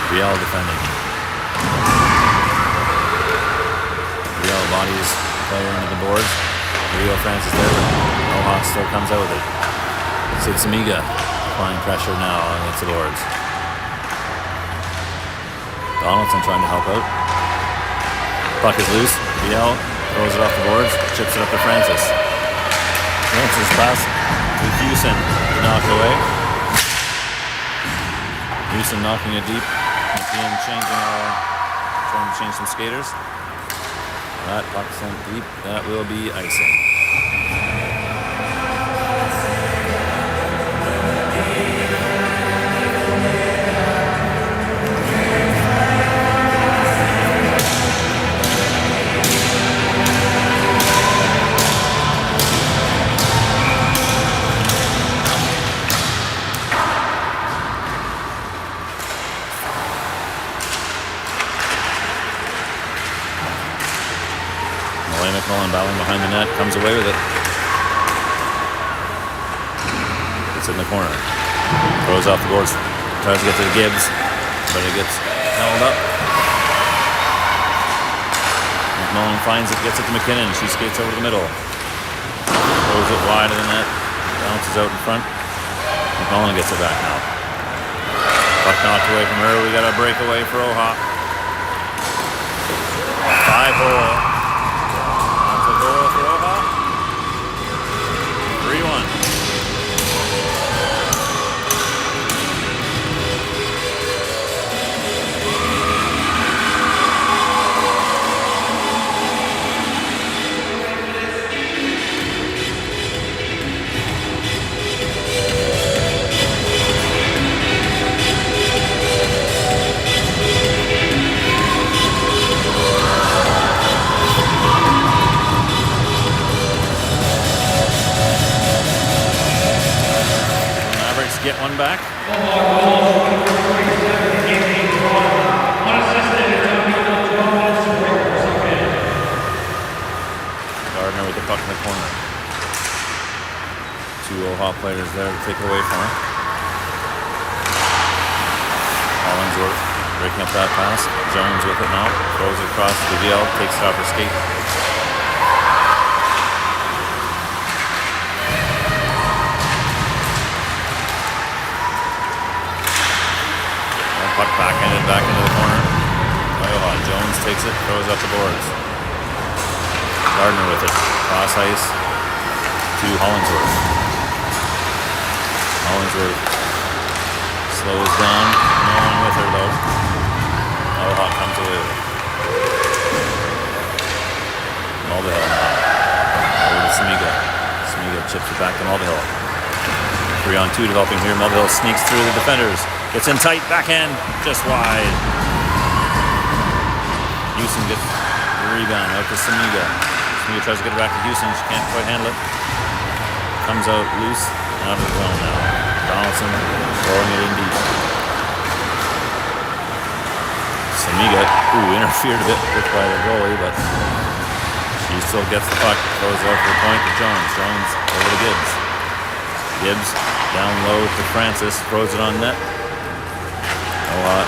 VL defending. VL bodies player into the boards. Rio Francis there. OHA still comes out with it. Sid Samiga applying pressure now against the boards. Donaldson trying to help out. Puck is loose. VL throws it off the boards, chips it up to Francis. Francis pass to Houston to knock it away. Houston knocking it deep. Nepean trying to change some skaters. That puck sent deep. That will be icing. McMullen battling behind the net, comes away with it. It's in the corner. Throws off the boards, tries to get to Gibbs, but it gets held up. McMullen finds it, gets it to McKinnon. She skates over the middle. Throws it wide of the net, bounces out in front. McMullen gets it back now. Puck knocked away from her. We got a breakaway for OHA. 5-hole. get one back. Gardner with the puck in the corner. 2 OHA players there to take it away from her. Hollingsworth breaking up that pass. Jones with it now. Throws it across to VL. Takes it off her skate. Puck back into the corner. OHA. Jones takes it. Throws up the boards. Gardner with it. Cross ice to Hollingsworth. Hollingsworth slows down. No one with her though. OHA comes away with it. Mulvihill now. Over to Samiga. Samiga chips it back to Mulvihill. 3-on-2 developing here. Mulvihill sneaks through the defenders. Gets in tight. Backhand. Just wide. Houston gets the rebound out to Samiga. Samiga tries to get it back to Houston. She can't quite handle it. Comes out loose. Out of the zone now. Donaldson throwing it in deep. Samiga, interfered a bit with by the goalie, but she still gets the puck. Throws it out to the point to Jones. Jones over to Gibbs. Gibbs down low to Francis. Throws it on net. OHA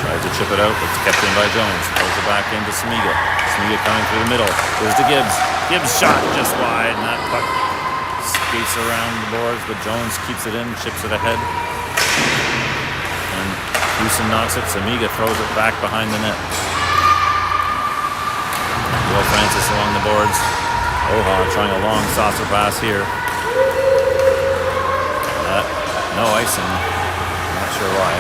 tries to chip it out. It's kept in by Jones. Throws it back into Samiga. Samiga coming through the middle. Goes to Gibbs. Gibbs shot just wide, and that puck skates around the boards, but Jones keeps it in, chips it ahead. And Houston knocks it. Samiga throws it back behind the net. Will Francis along the boards. OHA trying a long saucer pass here. No icing. Not sure why.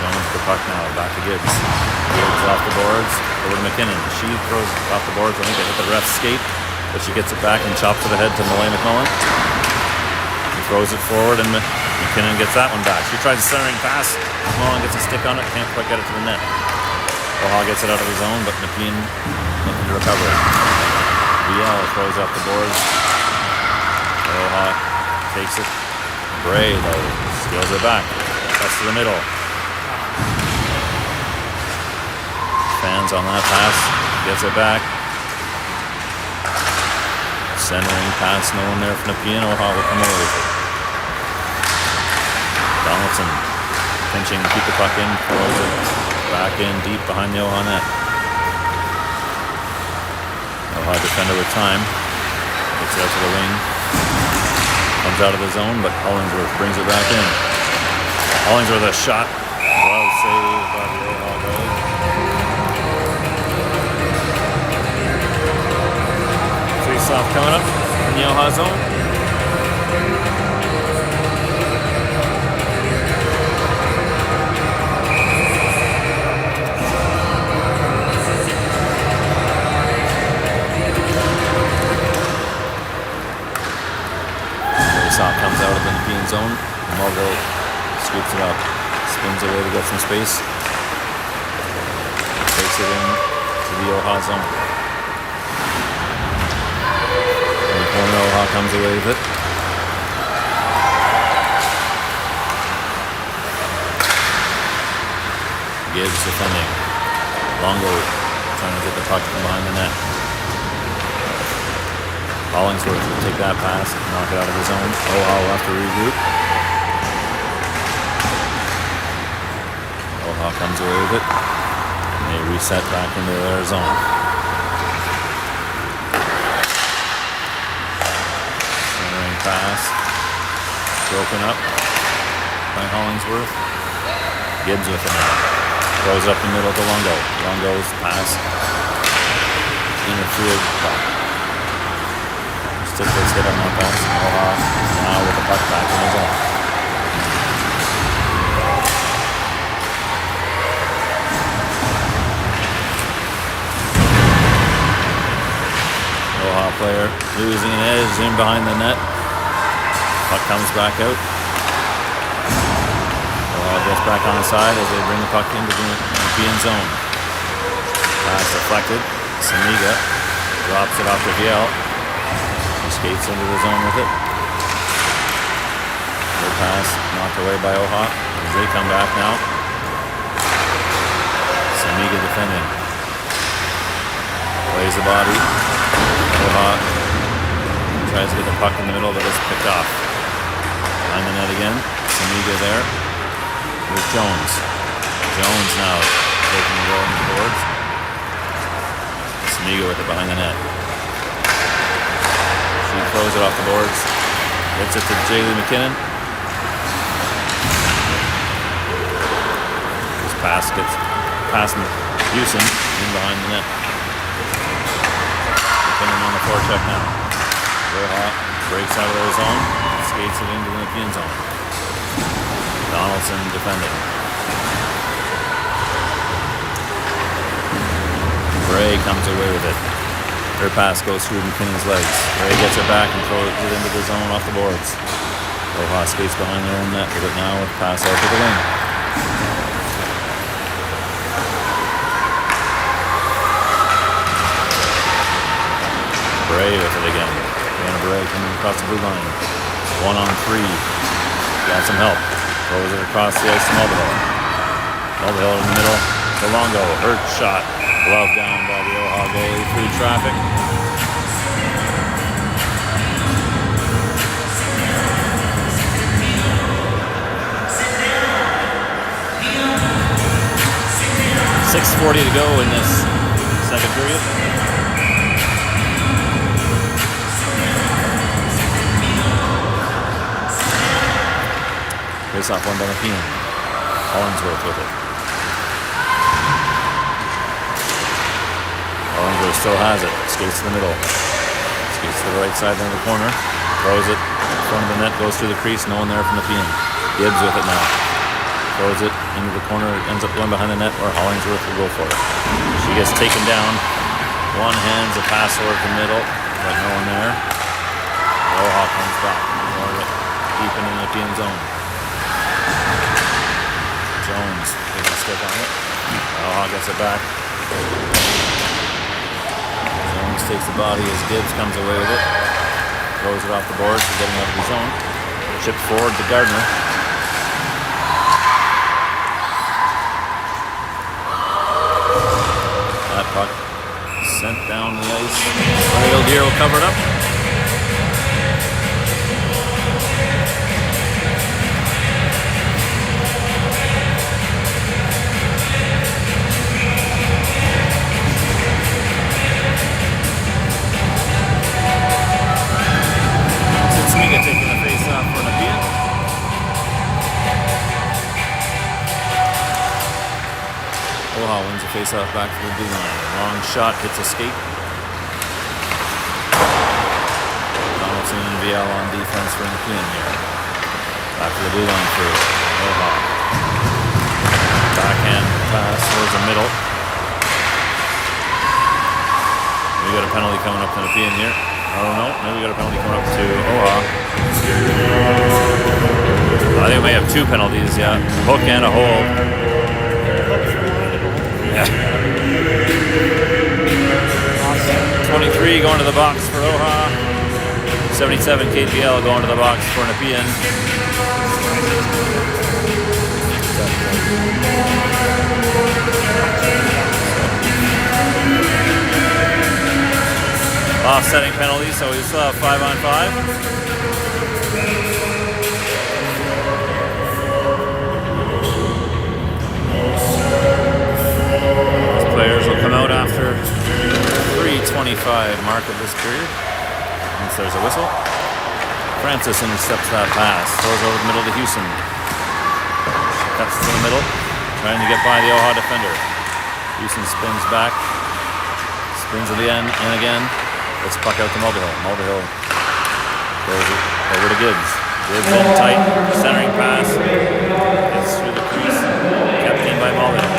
Jones the puck now, back to Gibbs. Gibbs off the boards, over to McKinnon. She throws off the boards. I think they hit the ref's skate, but she gets it back and chops it ahead to Malay McMullen. He throws it forward, and McKinnon gets that one back. She tries a centering pass. McMullen gets a stick on it, can't quite get it to the net. OHA gets it out of his zone, but Nepean looking to recover it. VL throws off the boards. OHA takes it. Bray, though, steals it back. That's to the middle. Fans on that pass. Gets it back. Centering pass. No one there from Nepean. OHA will come away with it. Donaldson pinching to keep the puck in. Throws it back in deep behind the OHA net. OHA defender with time. Gets it out to the wing. Comes out of the zone, but Hollingsworth brings it back in. Hollingsworth a shot. Well saved by the OHA goalie. Face-off coming up in the OHA zone. Face-off comes out of the Nepean zone. Mulvihill scoops it up, spins away to get some space. Takes it in to the OHA zone. In the corner, OHA comes away with it. Gibbs defending. Longo trying to get the puck from behind the net. Hollingsworth will take that pass and knock it out of his zone. OHA will have to regroup. OHA comes away with it. And they reset back into their zone. Centering pass. Broken up by Hollingsworth. Gibbs with it now. Throws it up the middle to Longo. Longo's pass. Interfered puck. Stick gets hit on that pass. OHA now with the puck back in his zone. OHA player losing an edge in behind the net. Puck comes back out. OHA gets back on the side as they bring the puck into the Nepean zone. Pass deflected. Samiga drops it off to VL. He skates into the zone with it. Good pass, knocked away by OHA. As they come back now. Samiga defending. Plays the body. OHA tries to get the puck in the middle, but it's picked off. Behind the net again. Samiga there. With Jones. Jones now taking the roll into the boards. Samiga with it behind the net. She throws it off the boards. Gets it to Jaylee McKinnon. This pass gets past Houston in behind the net. McKinnon on the forecheck now. OHA breaks out of their zone. Skates it into the Nepean zone. Donaldson defending. Bray comes away with it. Her pass goes through McKinnon's legs. Bray gets it back and throws it into the zone off the boards. OHA skates behind their own net with it now with pass out to the wing. Bray with it again. Anna Bray coming across the blue line. 1-on-3. Got some help. Throws it across the ice to Mulvihill. Mulvihill in the middle to Longo. Hurt shot. Glove down by the OHA goalie through traffic. .6:40 to go in this second period. Face off one by Nepean. Hollingsworth with it. Hollingsworth still has it. Skates to the middle. Skates to the right side into the corner. Throws it in front of the net. Goes through the crease. No one there from Nepean. Gibbs with it now. Throws it into the corner. Ends up going behind the net where Hollingsworth will go for it. She gets taken down. One hands a pass over the middle. But no one there. OHA comes back. Deep into the Nepean zone. Jones takes a stick on it. OHA gets it back. Jones takes the body as Gibbs comes away with it. Throws it off the boards for getting out of the zone. Chip forward to Gardner. That puck sent down the ice. Rail Deer will cover it up. Taking the face off for Nepean. OHA wins the face off back to the blue line. Long shot hits a skate. Donaldson and Vial on defense for Nepean here. Back to the blue line for OHA. Backhand pass towards the middle. We got a penalty coming up to Nepean here. Oh no, maybe we got a penalty coming up to OHA. I think we may have two penalties, yeah. Hook and a hold. Yeah. 23 going to the box for OHA. 77 KPL going to the box for Nepean. Offsetting penalty, so we still have 5-on-5. Players will come out after 3:25 mark of this period. Once there's a whistle. Francis intercepts that pass. Throws over the middle to Houston. Cuts to the middle. Trying to get by the OHA defender. Houston spins back. Spins at the end and again. Gets the puck out to Mulvihill. Mulvihill goes over to Gibbs. Gibbs in tight. Centering pass. Gets through the crease. Kept in by Mulvihill.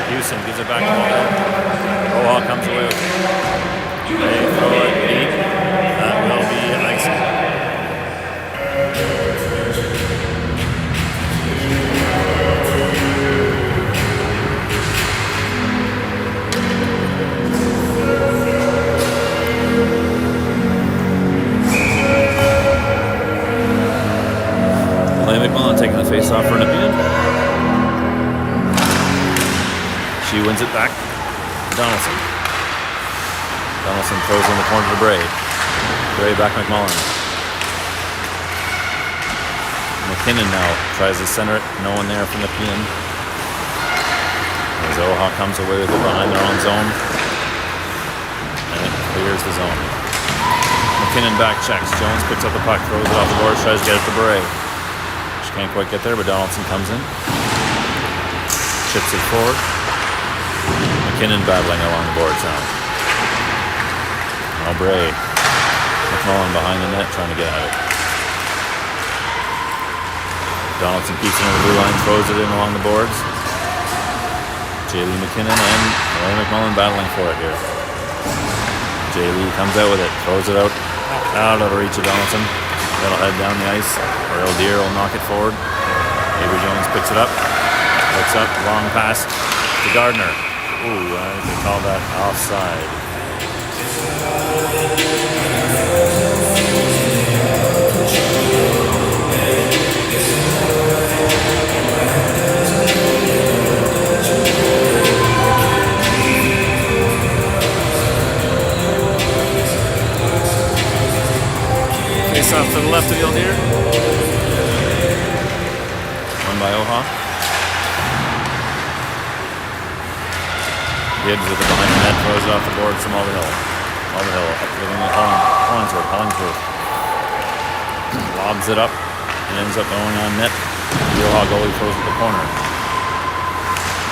Houston gives it back to Mulvihill. OHA comes away with it. They throw it deep. That will be icing. face off for Nepean. She wins it back. Donaldson. Donaldson throws in the corner to Bray. Bray back McMullen. McKinnon now tries to center it. No one there for Nepean. As OHA comes away with it behind their own zone. And it clears the zone. McKinnon back checks. Jones picks up the puck, throws it off the board, tries to get it to Bray. She can't quite get there, but Donaldson comes in. Chips it forward. McKinnon battling along the boards now. Now Bray. McMullen behind the net trying to get at it. Donaldson keeps it on the blue line, throws it in along the boards. Lee McKinnon and Ray McMullen battling for it here. Lee comes out with it, throws it out of the reach of Donaldson. That'll head down the ice. Earl Deere will knock it forward. Avery Jones picks it up, looks up, long pass to Gardner. Ooh, I think they call that offside. Face off to the left of Deere. Won by OHA. Gibbs with it behind the net, throws it off the board from Alderhill. Alderhill up to Hollingsworth. Lobs it up and ends up going on net. The OHA goalie throws it to the corner.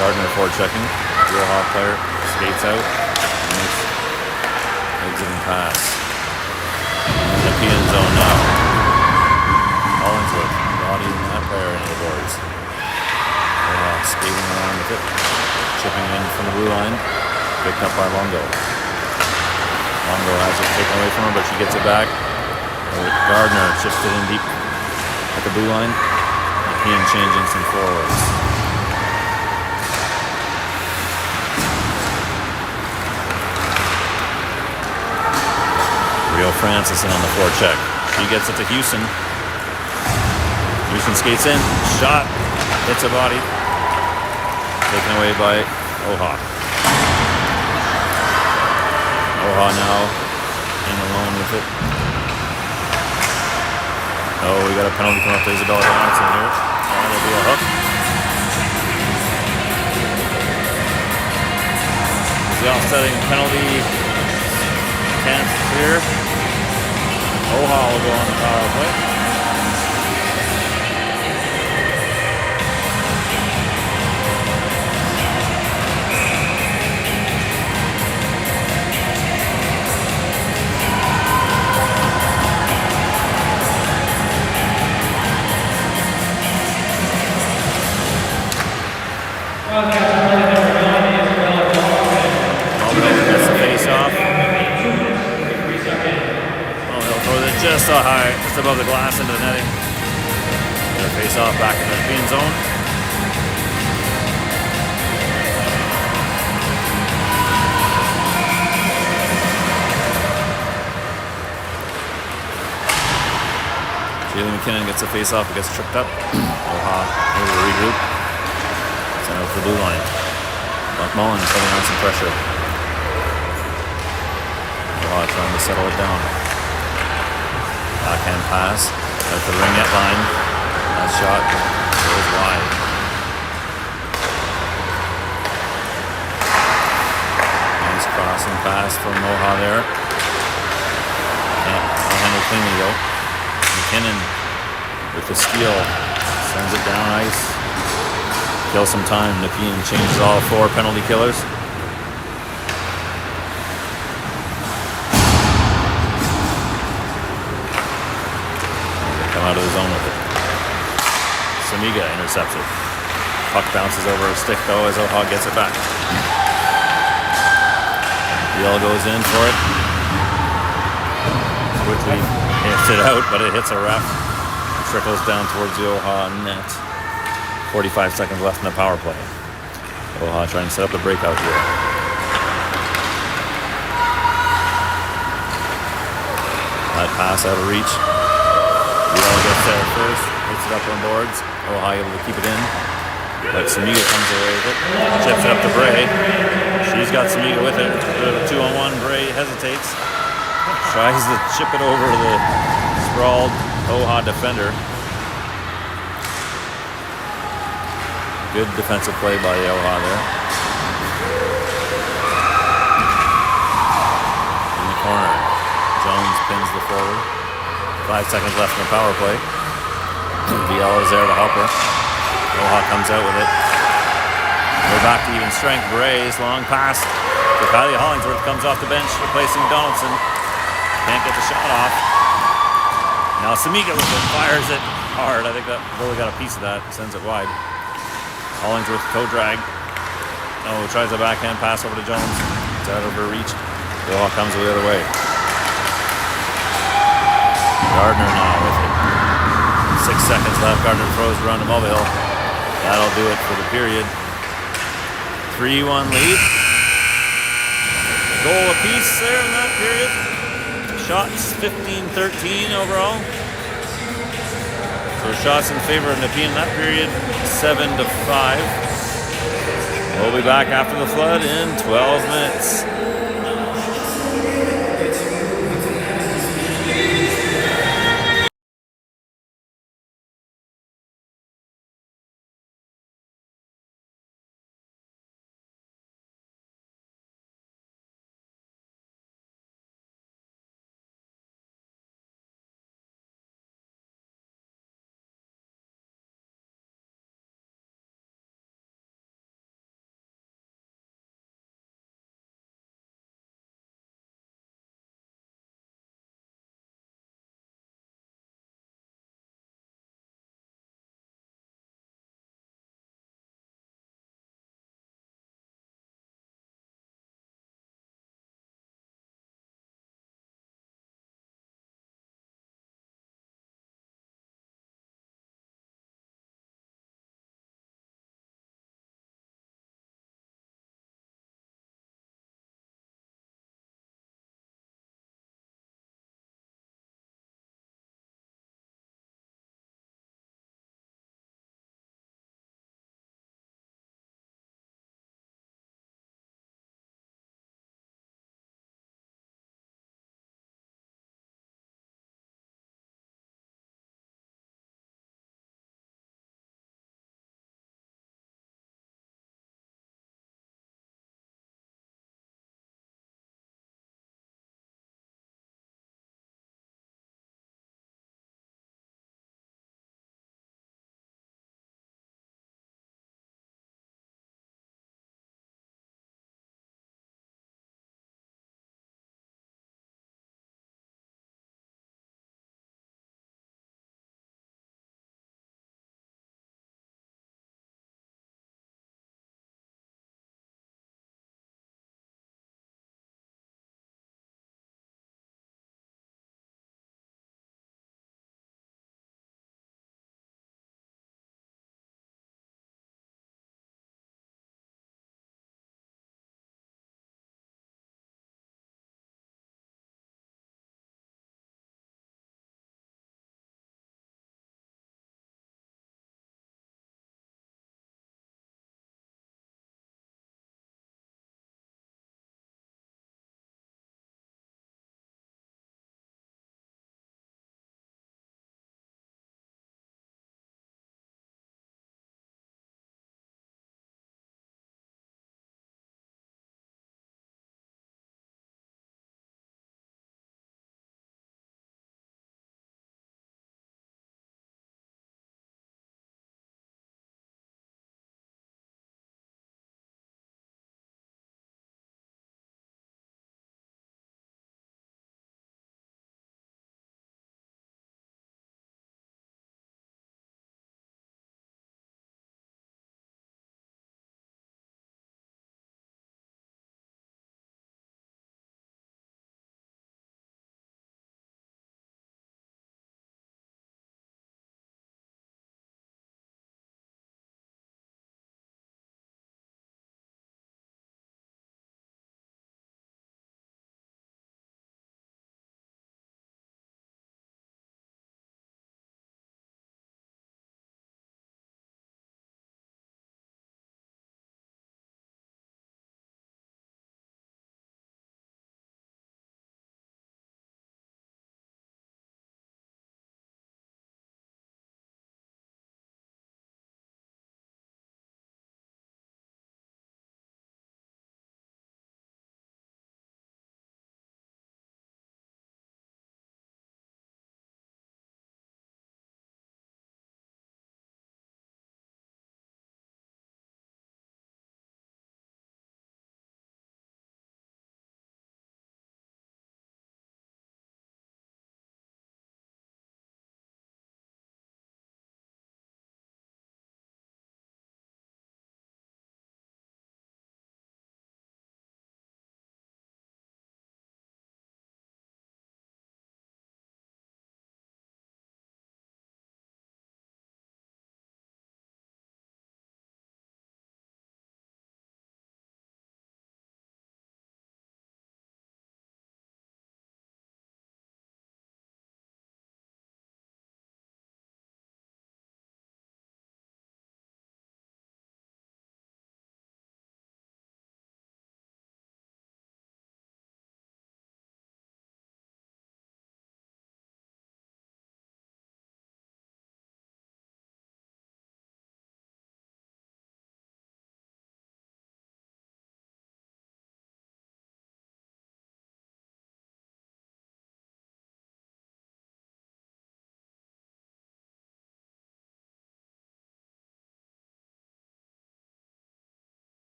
Gardner forward checking. The OHA player skates out and makes exiting pass. Nepean zone now. Hollingsworth bodying that player into the boards. Skating around with it. Chipping in from the blue line. Picked up by Longo. Longo has it taken away from her, but she gets it back. Gardner chips it in deep at the blue line. Nepean changing some forwards. Rio Francis in on the forecheck. She gets it to Houston. Houston skates in. Shot. Hits a body. Taken away by OHA. OHA now in alone with it. Oh, we got a penalty coming up to Isabella Donaldson here. That'll be a hook. The offsetting penalty can't clear. OHA will go on the power play. Just so high, just above the glass into the netting. Get a face off back in the Nepean zone. Jalen McKinnon gets a face off, it gets tripped up. OHA able to regroup. Send out for the blue line. McMullen putting on some pressure. OHA trying to settle it down. Backhand pass at the ringette line. That shot goes wide. Nice crossing pass from OHA there. Can't handle cleanly though. McKinnon with the steal sends it down ice. Kills some time. Nepean changes all 4 penalty killers. Out of the zone with it. Samiga intercepts it. Puck bounces over a stick though as OHA gets it back. Yell goes in for it. Quickly hits it out, but it hits a ref. Trickles down towards the OHA net. 45 seconds left in the power play. OHA trying to set up the breakout here. That pass out of reach. Yell gets there first. Hits it up on boards. OHA able to keep it in. But Samiga comes away with it. Chips it up to Bray. She's got Samiga with it. 2-on-1. Bray hesitates. Tries to chip it over the sprawled OHA defender. Good defensive play by the OHA there. In the corner. Jones pins the forward. 5 seconds left in the power play. VL is there to help her. OHA comes out with it. We're back to even strength. Bray's long pass to Kylie Hollingsworth. Comes off the bench, replacing Donaldson. Can't get the shot off. Now Samiga with it. Fires it hard. I think that Bully got a piece of that. Sends it wide. Hollingsworth toe drag. Oh, tries a backhand pass over to Jones. It's out of her reach. OHA comes the other way. Gardner now with it. 6 seconds left. Gardner throws around to Mulvihill. That'll do it for the period. 3-1 lead. Goal apiece there in that period. Shots 15-13 overall. So shots in favor of Nepean in that period, 7-5. We'll be back after the flood in 12 minutes.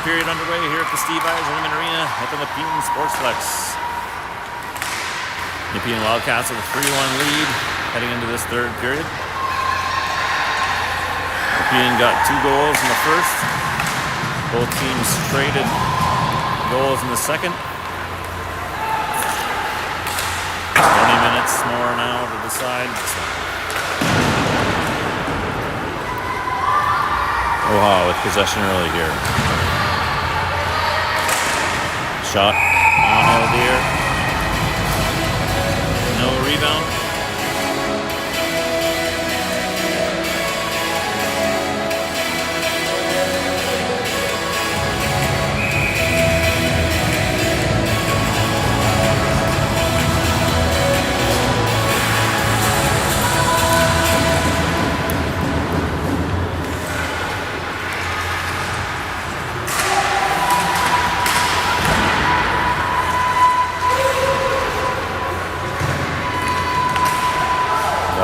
period underway here at the Steve Eiserman Arena at the Nepean Sportsplex. Nepean Wildcats with a 3-1 lead heading into this third period. Nepean got 2 goals in the first. Both teams traded goals in the second. 20 minutes more now to decide. OHA with possession early here. Shot on Eldier. No rebound.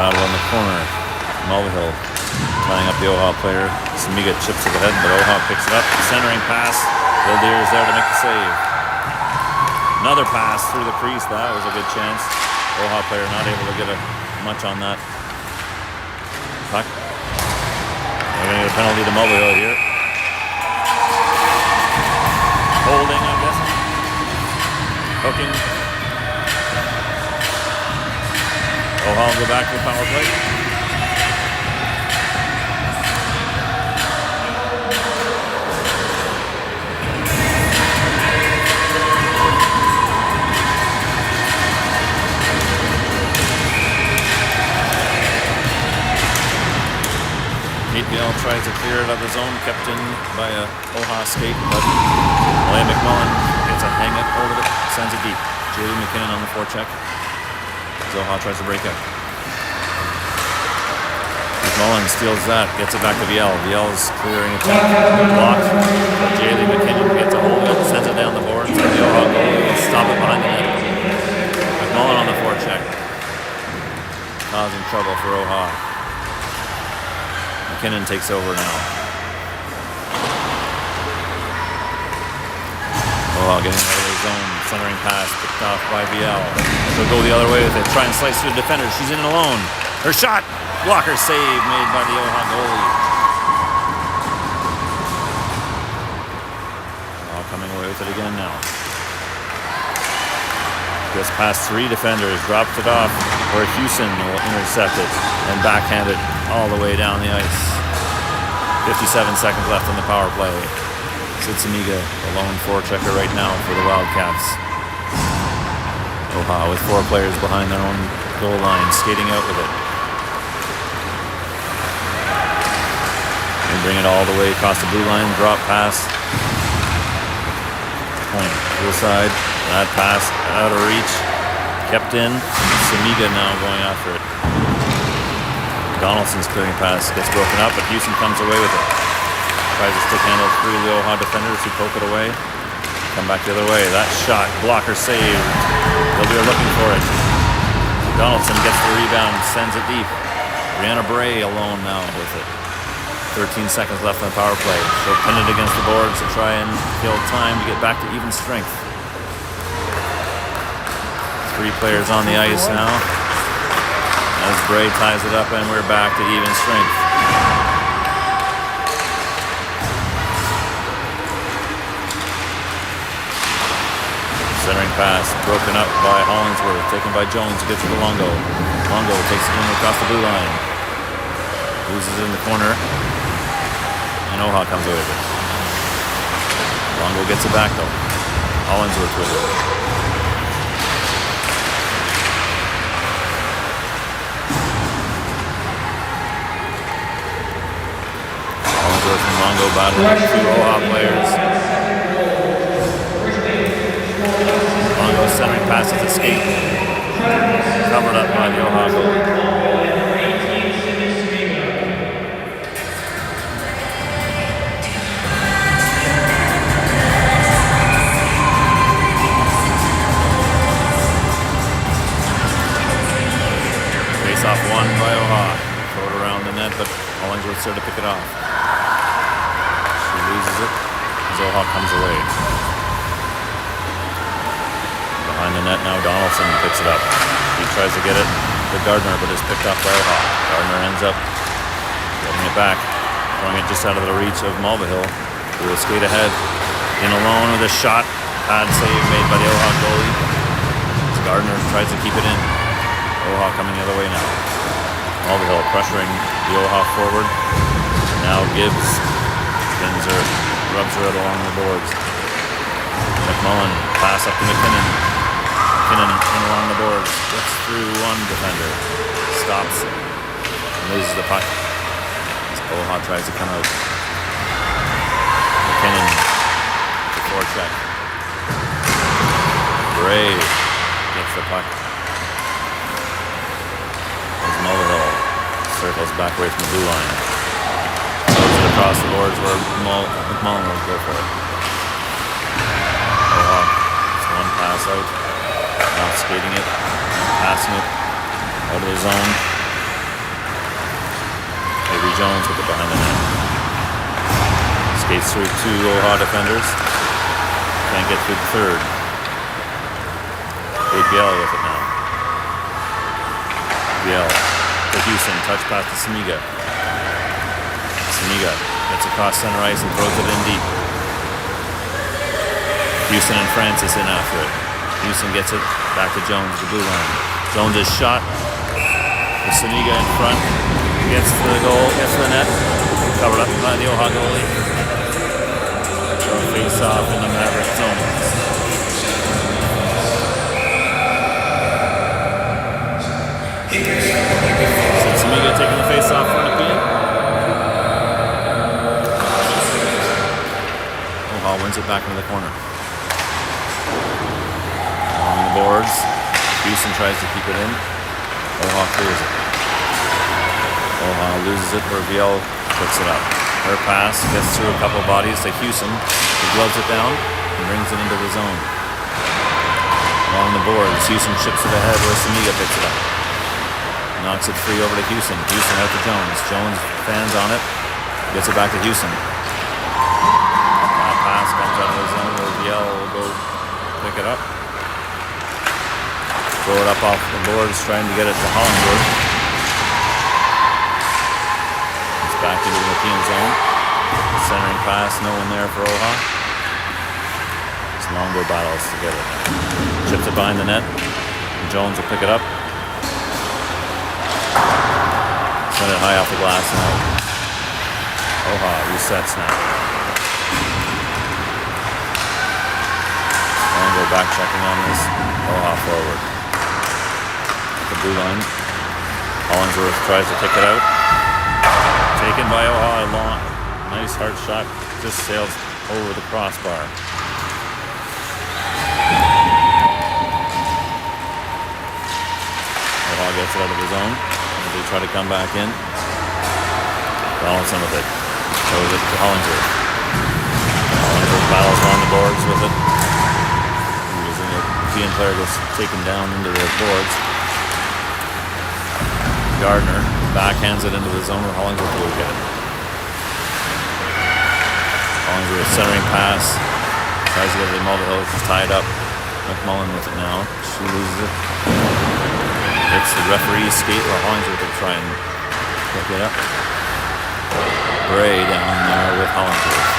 On the corner, Mulvihill tying up the OHA player. Samiga chips to the head, but OHA picks it up. Centering pass. Eldier is there to make the save. Another pass through the crease. That was a good chance. OHA player not able to get much on that puck. They're going to get a penalty to Mulvihill here. Holding, I'm guessing. Hooking. OHA will go back to the power play. Nepean tries to clear it of the zone, kept in by a OHA skate, but William McMullen gets a hang it over it, sends it deep. J.D. McKinnon on the forecheck. OHA tries to break up. McMullen steals that, gets it back to VL. VL's clearing it down. Blocked. J.D. McKinnon gets a hold of it, sends it down the boards, and the OHA goal will stop it behind the net. McMullen on the forecheck. Causing trouble for OHA. McKinnon takes over now. OHA getting out of the zone. Centering pass picked off by VL. She'll go the other way with it. Try and slice through the defender. She's in alone. Her shot. Blocker save made by the OHA goalie. All coming away with it again now. Just past 3 defenders. Dropped it off where Houston will intercept it and backhand it all the way down the ice. 57 seconds left on the power play. Sid Samiga, the lone forechecker right now for the Wildcats. OHA with 4 players behind their own goal line, skating out with it. They bring it all the way across the blue line, drop pass. Point to the side. That pass out of reach. Kept in. Samiga now going after it. Donaldson's clearing pass gets broken up, but Houston comes away with it. Tries to stick handle through the OHA defenders who poke it away. Come back the other way. That shot, blocker saved. They'll be looking for it. Donaldson gets the rebound, sends it deep. Brianna Bray alone now with it. 13 seconds left on the power play. She'll pin it against the boards to try and kill time to get back to even strength. 3 players on the ice now. As Bray ties it up and we're back to even strength. Centering pass, broken up by Hollingsworth, taken by Jones, who gets it to Longo. Longo takes it in across the blue line. Loses it in the corner. And OHA comes away with it. Longo gets it back though. Hollingsworth with it. Hollingsworth and Longo battling 2 OHA players. Longo centering passes escape. Covered up by the OHA goal. Face off won by OHA. Throw it around the net, but Hollingsworth's there to pick it off. She loses it. as OHA comes away. Behind the net now, Donaldson picks it up. He tries to get it to Gardner, but is picked up by OHA. Gardner ends up getting it back, throwing it just out of the reach of Mulvihill, who will skate ahead. In alone with a shot. Pad save made by the OHA goalie. Gardner tries to keep it in. OHA coming the other way now. Mulvihill pressuring the OHA forward. Now Gibbs spins her, rubs her out along the boards. McMullen pass up to McKinnon. McKinnon in along the boards. Gets through one defender. Stops. And loses the puck. As OHA tries to come out. McKinnon. The forecheck. Bray gets the puck. As Mulvihill circles back away from the blue line. Throws it across the boards where McMullen will go for it. OHA, it's one pass out. Now skating it, passing it out of the zone. Avery Jones with it behind the net. Skates through two OHA defenders. Can't get through the third. Biel with it now. Biel to Houston, touch pass to Samiga. Samiga gets across center ice and throws it in deep. Houston and Francis in after it. Houston gets it back to Jones, the blue line. Jones is shot. With Samiga in front. Gets to the goal, gets to the net. Covered up by the OHA goalie. Face off in the Mavericks zone. Samiga taking the face off from Nepean. OHA wins it back into the corner. On the boards. Houston tries to keep it in. OHA clears it. OHA loses it where Viel puts it up. Her pass gets through a couple bodies to Houston. He gloves it down and brings it into the zone. Along the boards, Houston chips it ahead where Samiga picks it up. Knocks it free over to Houston. Houston out to Jones. Jones fans on it. Gets it back to Houston. That pass comes out of the zone where Viel will go pick it up. Throw it up off the boards, trying to get it to Hollingsworth. It's back into the Nepean zone. Centering pass, no one there for OHA. It's longer battles together. Chips it behind the net. Jones will pick it up. Send it high off the glass and out. OHA resets now. Longo back checking on this. OHA forward. At the blue line. Hollingsworth tries to kick it out. Taken by OHA. Long. Nice hard shot. Just sails over the crossbar. OHA gets it out of the zone. They try to come back in. Donaldson with it. Throws it to Hollingsworth. Hollingsworth battles around the boards with it. Using a Nepean player gets taken down into the boards. Gardner backhands it into the zone where Hollingsworth will get it. Hollingsworth centering pass. Tries to get it to Mulvihill. It's tied up. McMullen with it now. She loses it. It's the referee's skate where Hollingsworth will try and pick it up. Bray down there with Hollingsworth.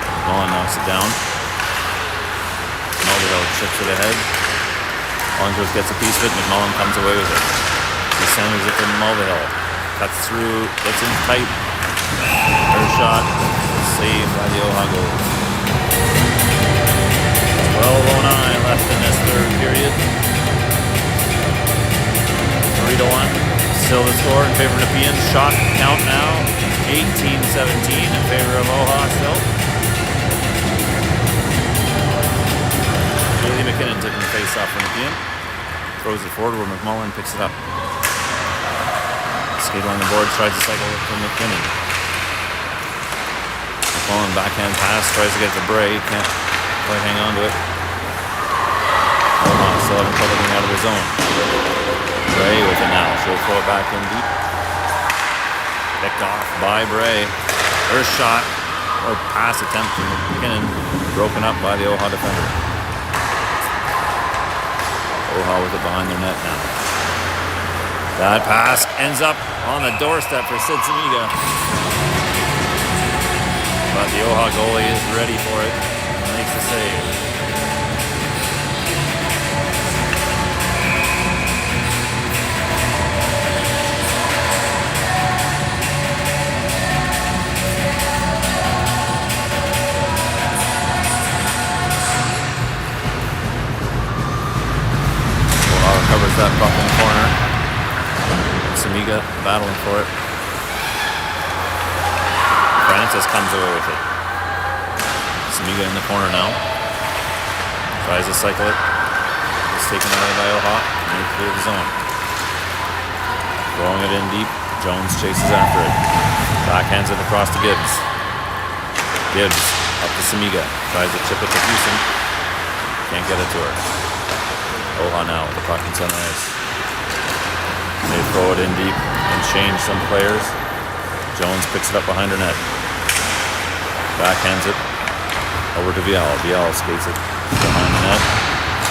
McMullen knocks it down. Mulvihill chips it ahead. Hollingsworth gets a piece of it. McMullen comes away with it. He centers it to Mulvihill. Cuts through. Gets in tight. Her shot. Saved by the OHA goal. 12:09 left in this third period. 3-1. Still the score in favor of Nepean. Shot count now 18-17 in favor of OHA still. Julie McKinnon taking the face off from Nepean. Throws it forward where McMullen picks it up. Skate along the board, tries to cycle it from McKinnon. McMullen backhand pass, tries to get it to Bray. Can't quite hang on to it. OHA still having trouble getting out of the zone. Bray with it now. She'll throw it back in deep. Picked off by Bray. Her shot Or pass attempt from McKinnon, broken up by the OHA defender. OHA with it behind their net now. That pass ends up on the doorstep for Sid Samiga. But the OHA goalie is ready for it and makes the save. Covers that puck in the corner. Samiga battling for it. Francis comes away with it. Samiga in the corner now. Tries to cycle it. It's taken away by OHA. And he cleared the zone. Throwing it in deep. Jones chases after it. Backhands it across to Gibbs. Gibbs up to Samiga. Tries to chip it to Houston. Can't get it to her. OHA now with the puck in center ice. They throw it in deep and change some players. Jones picks it up behind her net. Backhands it over to Viel. Viel skates it behind the net.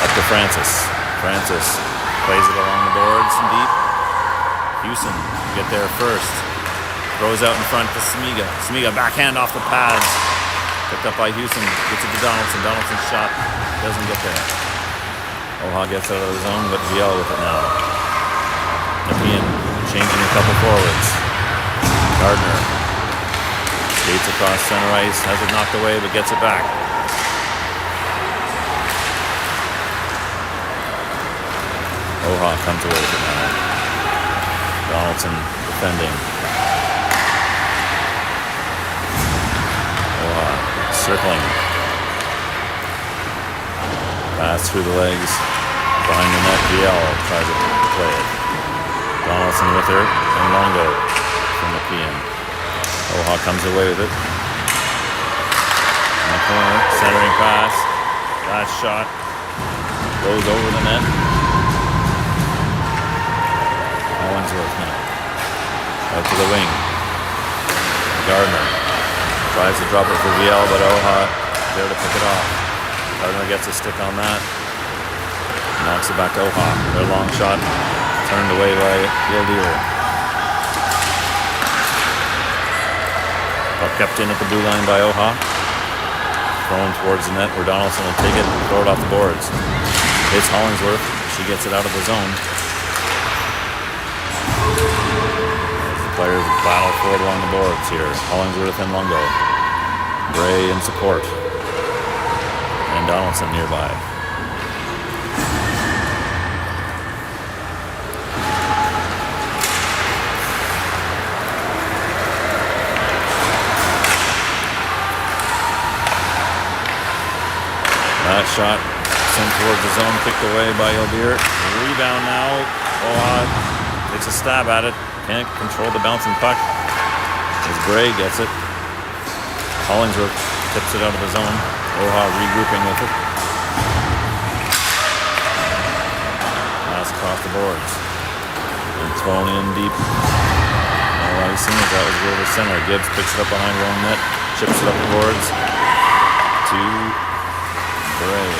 Up to Francis. Francis plays it along the boards and deep. Houston get there first. Throws out in front to Samiga. Samiga backhand off the pads. Picked up by Houston. Gets it to Donaldson. Donaldson's shot doesn't get there. OHA gets out of the zone, but Viel with it now. Nepean changing a couple forwards. Gardner skates across center ice, has it knocked away, but gets it back. OHA comes away with it now. Donaldson defending. OHA circling. Pass through the legs, behind the net, Viel tries to play it. Donaldson with her, and Longo from Nepean. OHA comes away with it. In the corner, centering pass. Last shot goes over the net. Hollingsworth now. Out to the wing. Gardner tries to drop it for Viel, but OHA there to pick it off. Gardner gets a stick on that. Knocks it back to OHA. Their long shot turned away by Gildeer. Puck kept in at the blue line by OHA. Thrown towards the net where Donaldson will take it and throw it off the boards. Hits Hollingsworth. She gets it out of the zone. As the players battle forward along the boards here. Hollingsworth and Longo. Bray in support. And Donaldson nearby. That shot sent towards the zone, kicked away by Ildir. Rebound now. OHA takes a stab at it. Can't control the bouncing puck. As Bray gets it. Hollingsworth tips it out of the zone. OHA regrouping with it. Pass across the boards. And thrown in deep. No icing as that was over center. Gibbs picks it up behind her own net. Chips it up the boards. To Bray.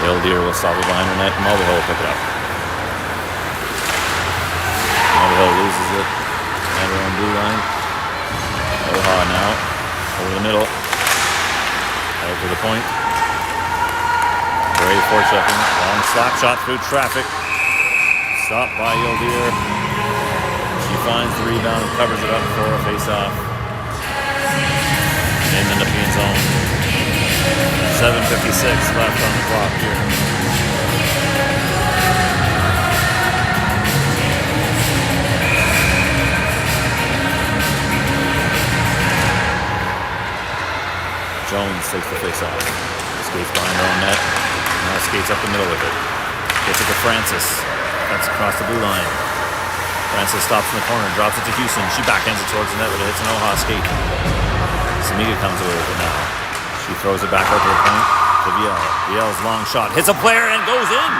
Hildeer will stop it behind her net. Mulvihill will pick it up. Mulvihill loses it. And her own blue line. OHA now. Over the middle. Out to the point. Bray forechecking. Long slap shot through traffic. Stopped by Yildir. She finds the rebound and covers it up for a face-off. In the Nepean zone. 7:56 left on the clock here. Jones takes the face-off. Skates behind her own net. Now skates up the middle with it. Gets it to Francis. Cuts across the blue line. Francis stops in the corner, drops it to Houston. She backhands it towards the net, but it hits an OHA skate. Samiga comes away with it now. She throws it back out to the point to Viel. Viel's long shot hits a player and goes in.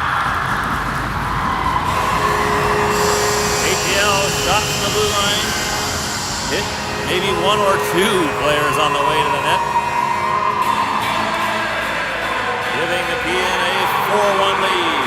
APL shot from the blue line. Hit maybe one or two players on the way to the net. Giving Nepean a 4-1 lead.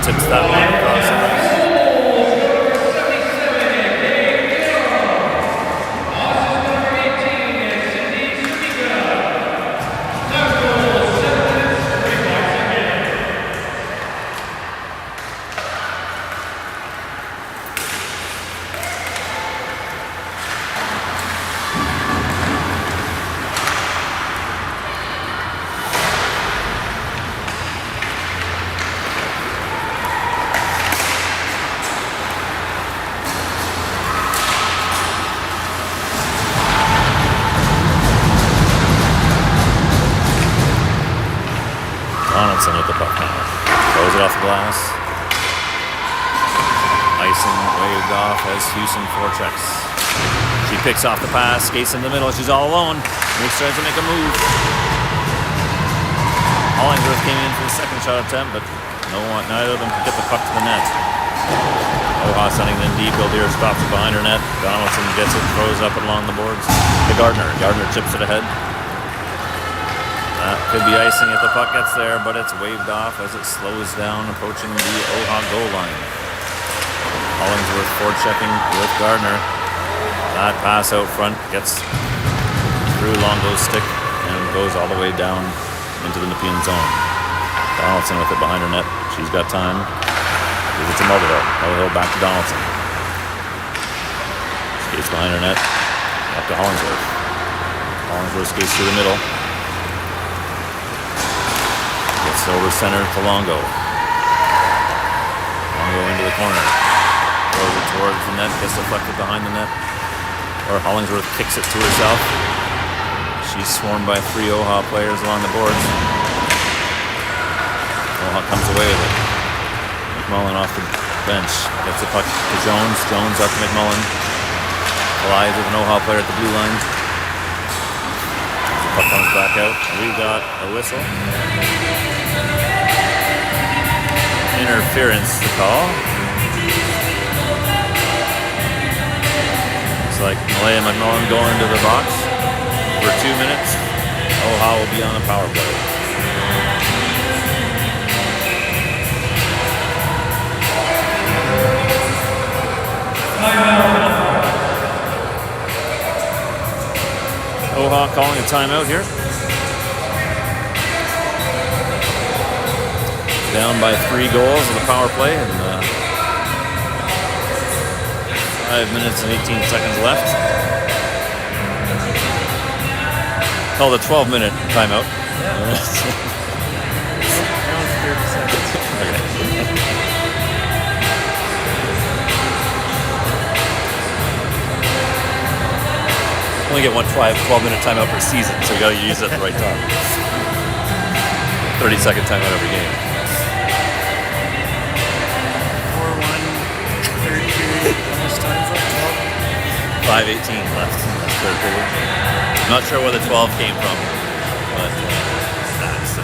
Tips that one across the ice. Donaldson with the puck now. Throws it off the glass. Icing waved off as Houston forechecks. She picks off the pass, skates in the middle. She's all alone. Makes tries to make a move. Hollingsworth came in for the second shot attempt, but neither of them could get the puck to the net. OHA sending it in deep. Ildir stops it behind her net. Donaldson gets it, throws up along the boards to Gardner. Gardner chips it ahead. That could be icing if the puck gets there, but it's waved off as it slows down, approaching the OHA goal line. Hollingsworth forechecking with Gardner. That pass out front gets through Longo's stick and goes all the way down into the Nepean zone. Donaldson with it behind her net. She's got time. Gives it to Mulvihill. Mulvihill back to Donaldson. Skates behind her net. Up to Hollingsworth. Hollingsworth skates through the middle. Gets over center to Longo. Longo into the corner. Throws it towards the net. Gets deflected behind the net. Or Hollingsworth kicks it to herself. She's swarmed by 3 OHA players along the boards. OHA comes away with it. McMullen off the bench. Gets the puck to Jones. Jones up to McMullen. Collides with an OHA player at the blue line. The puck comes back out. We've got a whistle. Interference to call. Looks like Malaya McMullen going into the box for 2 minutes. OHA will be on a power play. OHA calling a timeout here. Down by 3 goals in the power play, and 5 minutes and 18 seconds left. Called a 12-minute timeout. Only get one 12-minute timeout per season, so you got to use it at the right time. 30-second timeout every game. 5:18 left in the third period. I'm not sure where the 12 came from, but that's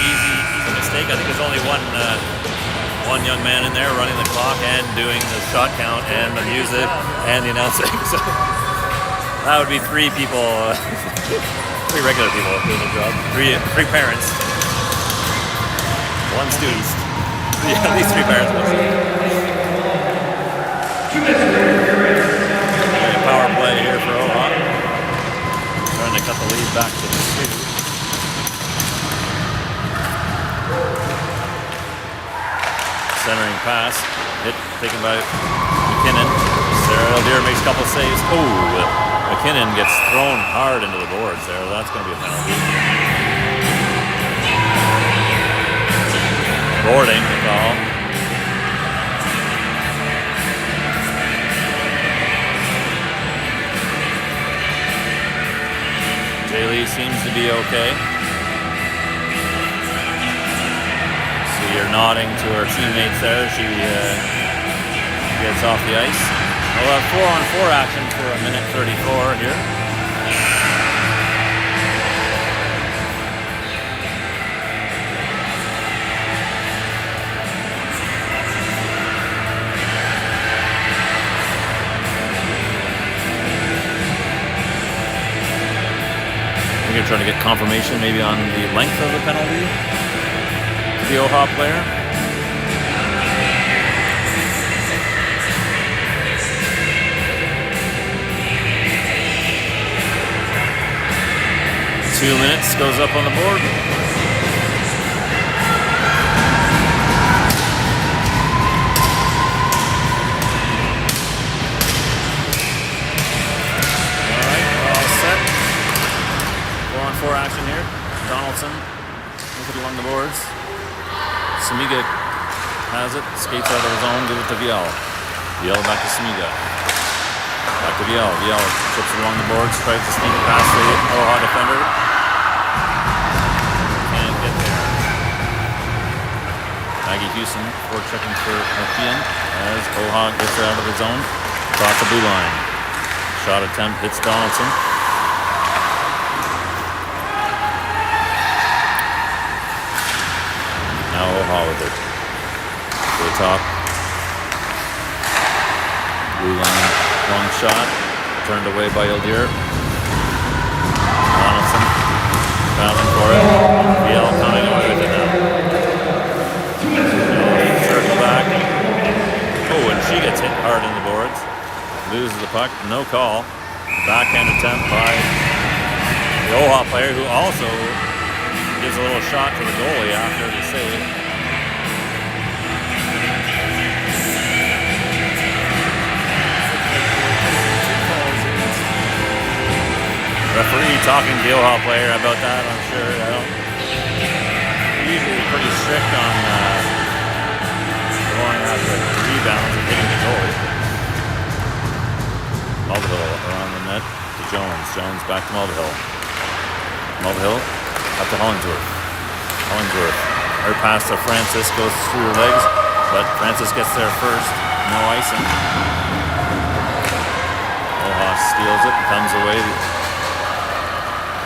easy mistake. I think there's only one young man in there running the clock and doing the shot count and the music and the announcing. So that would be 3 people, 3 regular people doing the job. 3 parents, 1 student. Yeah, at least 3 parents. Power play here for OHA. Trying to cut the lead back to 2. Centering pass. Hit taken by McKinnon. Sarah Ildir makes a couple saves. Oh, McKinnon gets thrown hard into the boards there. That's going to be a penalty. Boarding the call. seems to be okay. So you're nodding to her teammates there. She gets off the ice. We'll have 4-on-4 action for a minute 34 here. We're trying to get confirmation maybe on the length of the penalty to the OHA player. Two minutes goes up on the board. Action here. Donaldson with it along the boards. Samiga has it, skates out of his own, gives it to Viel. Viel back to Samiga. Back to Viel. Viel chips it along the boards, tries to sneak it past the OHA defender. Can't get there. Maggie Houston forechecking for Nepean as OHA gets it out of his own. Across the blue line. Shot attempt hits Donaldson. Now OHA with it. To the top. Blue line, long shot. Turned away by Ildir. Donaldson battling for it. Viel coming away with it now. Circle back. Oh, and she gets hit hard in the boards. Loses the puck. No call. Backhand attempt by the OHA player, who also gives a little shot to the goalie after the save. Referee talking to the OHA player about that, I'm sure. Usually pretty strict on going after rebounds and hitting the goalie. Mulvihill around the net to Jones. Jones back to Mulvihill. Mulvihill up to Hollingsworth. Hollingsworth. Her pass to Francis goes through her legs, but Francis gets there first. No icing. OHA steals it, comes away.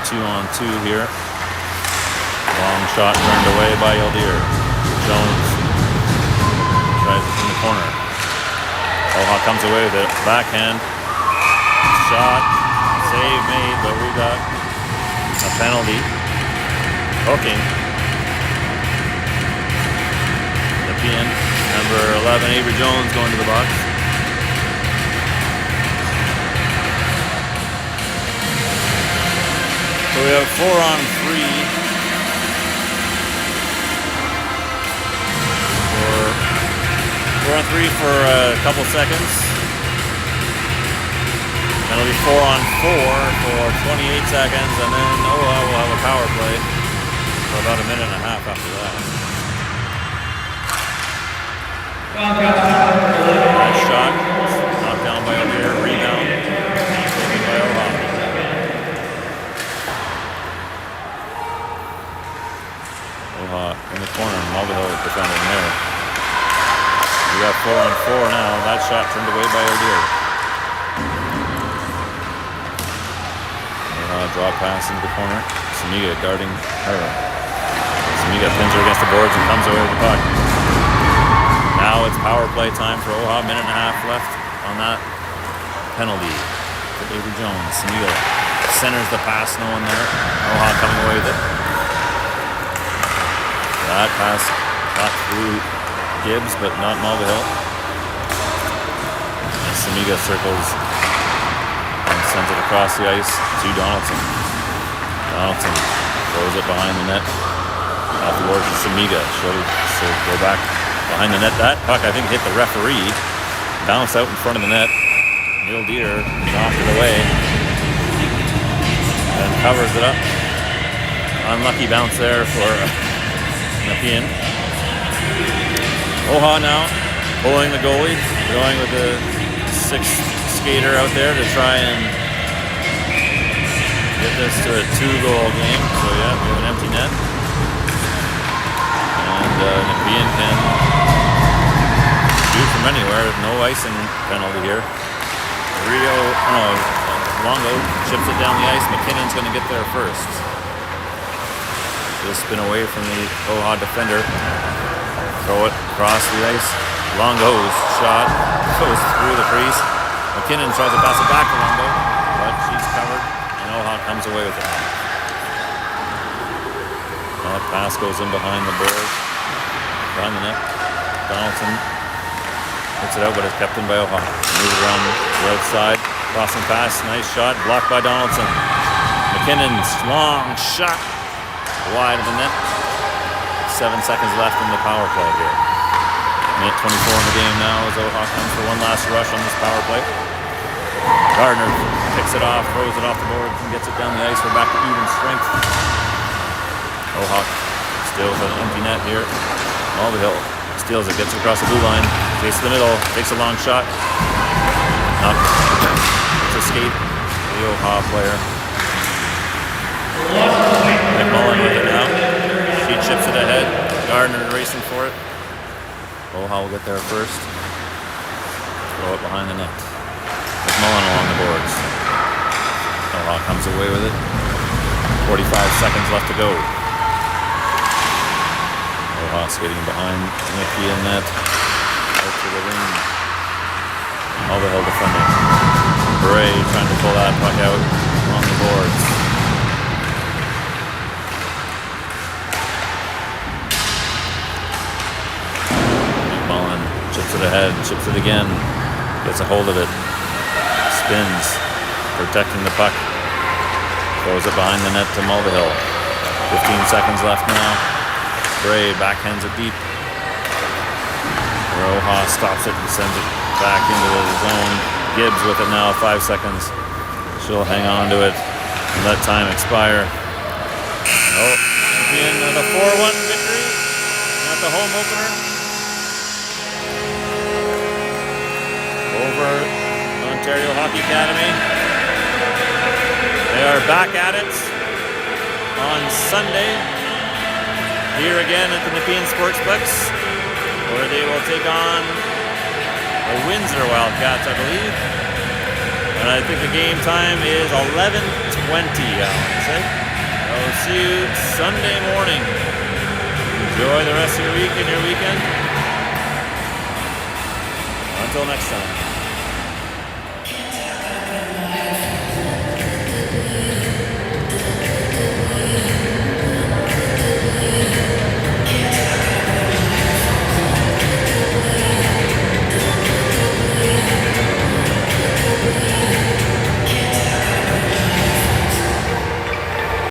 2-on-2 here. Long shot turned away by Ildir. Jones tries it from the corner. OHA comes away with it. Backhand. Shot. Save made, but we got a penalty. Hooking. Nepean, number 11, Avery Jones going to the box. So we have 4-on-3. 4-on-3 for a couple seconds. Then it'll be 4-on-4 for 28 seconds, and then OHA will have a power play for about a minute and a half after that. Nice shot. Knocked down by Ildir. Rebound. Taken by OHA. OHA in the corner. Mulvihill defending there. We got 4-on-4 now. That shot turned away by Ildir. Draw pass into the corner. Samiga guarding her. Samiga pins her against the boards and comes away with the puck. Now it's power play time for OHA. Minute and a half left on that penalty for Avery Jones. Samiga centers the pass, no one there. OHA coming away with it. That pass got through Gibbs, but not Mulvihill. And Samiga circles and sends it across the ice to Donaldson. Donaldson throws it behind the net. Off the board to Samiga. She'll go back behind the net. That puck, I think, hit the referee. Bounced out in front of the net. Ildir knocked it away. Then covers it up. Unlucky bounce there for Nepean. OHA now pulling the goalie. Going with the sixth skater out there to try and get this to a 2-goal game. So yeah, we have an empty net. And Nepean can shoot from anywhere. No icing penalty here. Longo chips it down the ice. McKinnon's going to get there first. Just spin away from the OHA defender. Throw it across the ice. Longo's shot goes through the crease. McKinnon tries to pass it back to Longo, but she's covered, and OHA comes away with it. That pass goes in behind the board, behind the net. Donaldson hits it out, but it's kept in by OHA. Moves around the outside, crossing pass, nice shot, blocked by Donaldson. McKinnon's long shot, wide of the net. 7 seconds left in the power play here. Minute 24 in the game now as OHA comes for one last rush on this power play. Gardner picks it off, throws it off the board, and gets it down the ice. We're back to even strength. OHA still with an empty net here. Mulvihill steals it, gets it across the blue line, takes the middle, takes a long shot. It's a skate for the OHA player. McMullen with it now. She chips it ahead. Gardner racing for it. OHA will get there first. Throw it behind the net. McMullen along the boards. OHA comes away with it. 45 seconds left to go. OHA skating behind Nepean net. Out to the wing. Mulvihill defending. Bray trying to pull that puck out along the boards. McMullen chips it ahead, chips it again, gets a hold of it, spins, protecting the puck, throws it behind the net to Mulvihill. 15 seconds left now. Bray backhands it deep. OHA stops it and sends it back into the zone. Gibbs with it now, 5 seconds. She'll hang on to it and let time expire. Nepean with a 4-1 victory at the home opener over Ontario Hockey Academy. They are back at it on Sunday here again at the Nepean Sportsplex, where they will take on the Windsor Wildcats, I believe. And I think the game time is 11:20, I want to say. I will see you Sunday morning. Enjoy the rest of your week and your weekend. Until next time.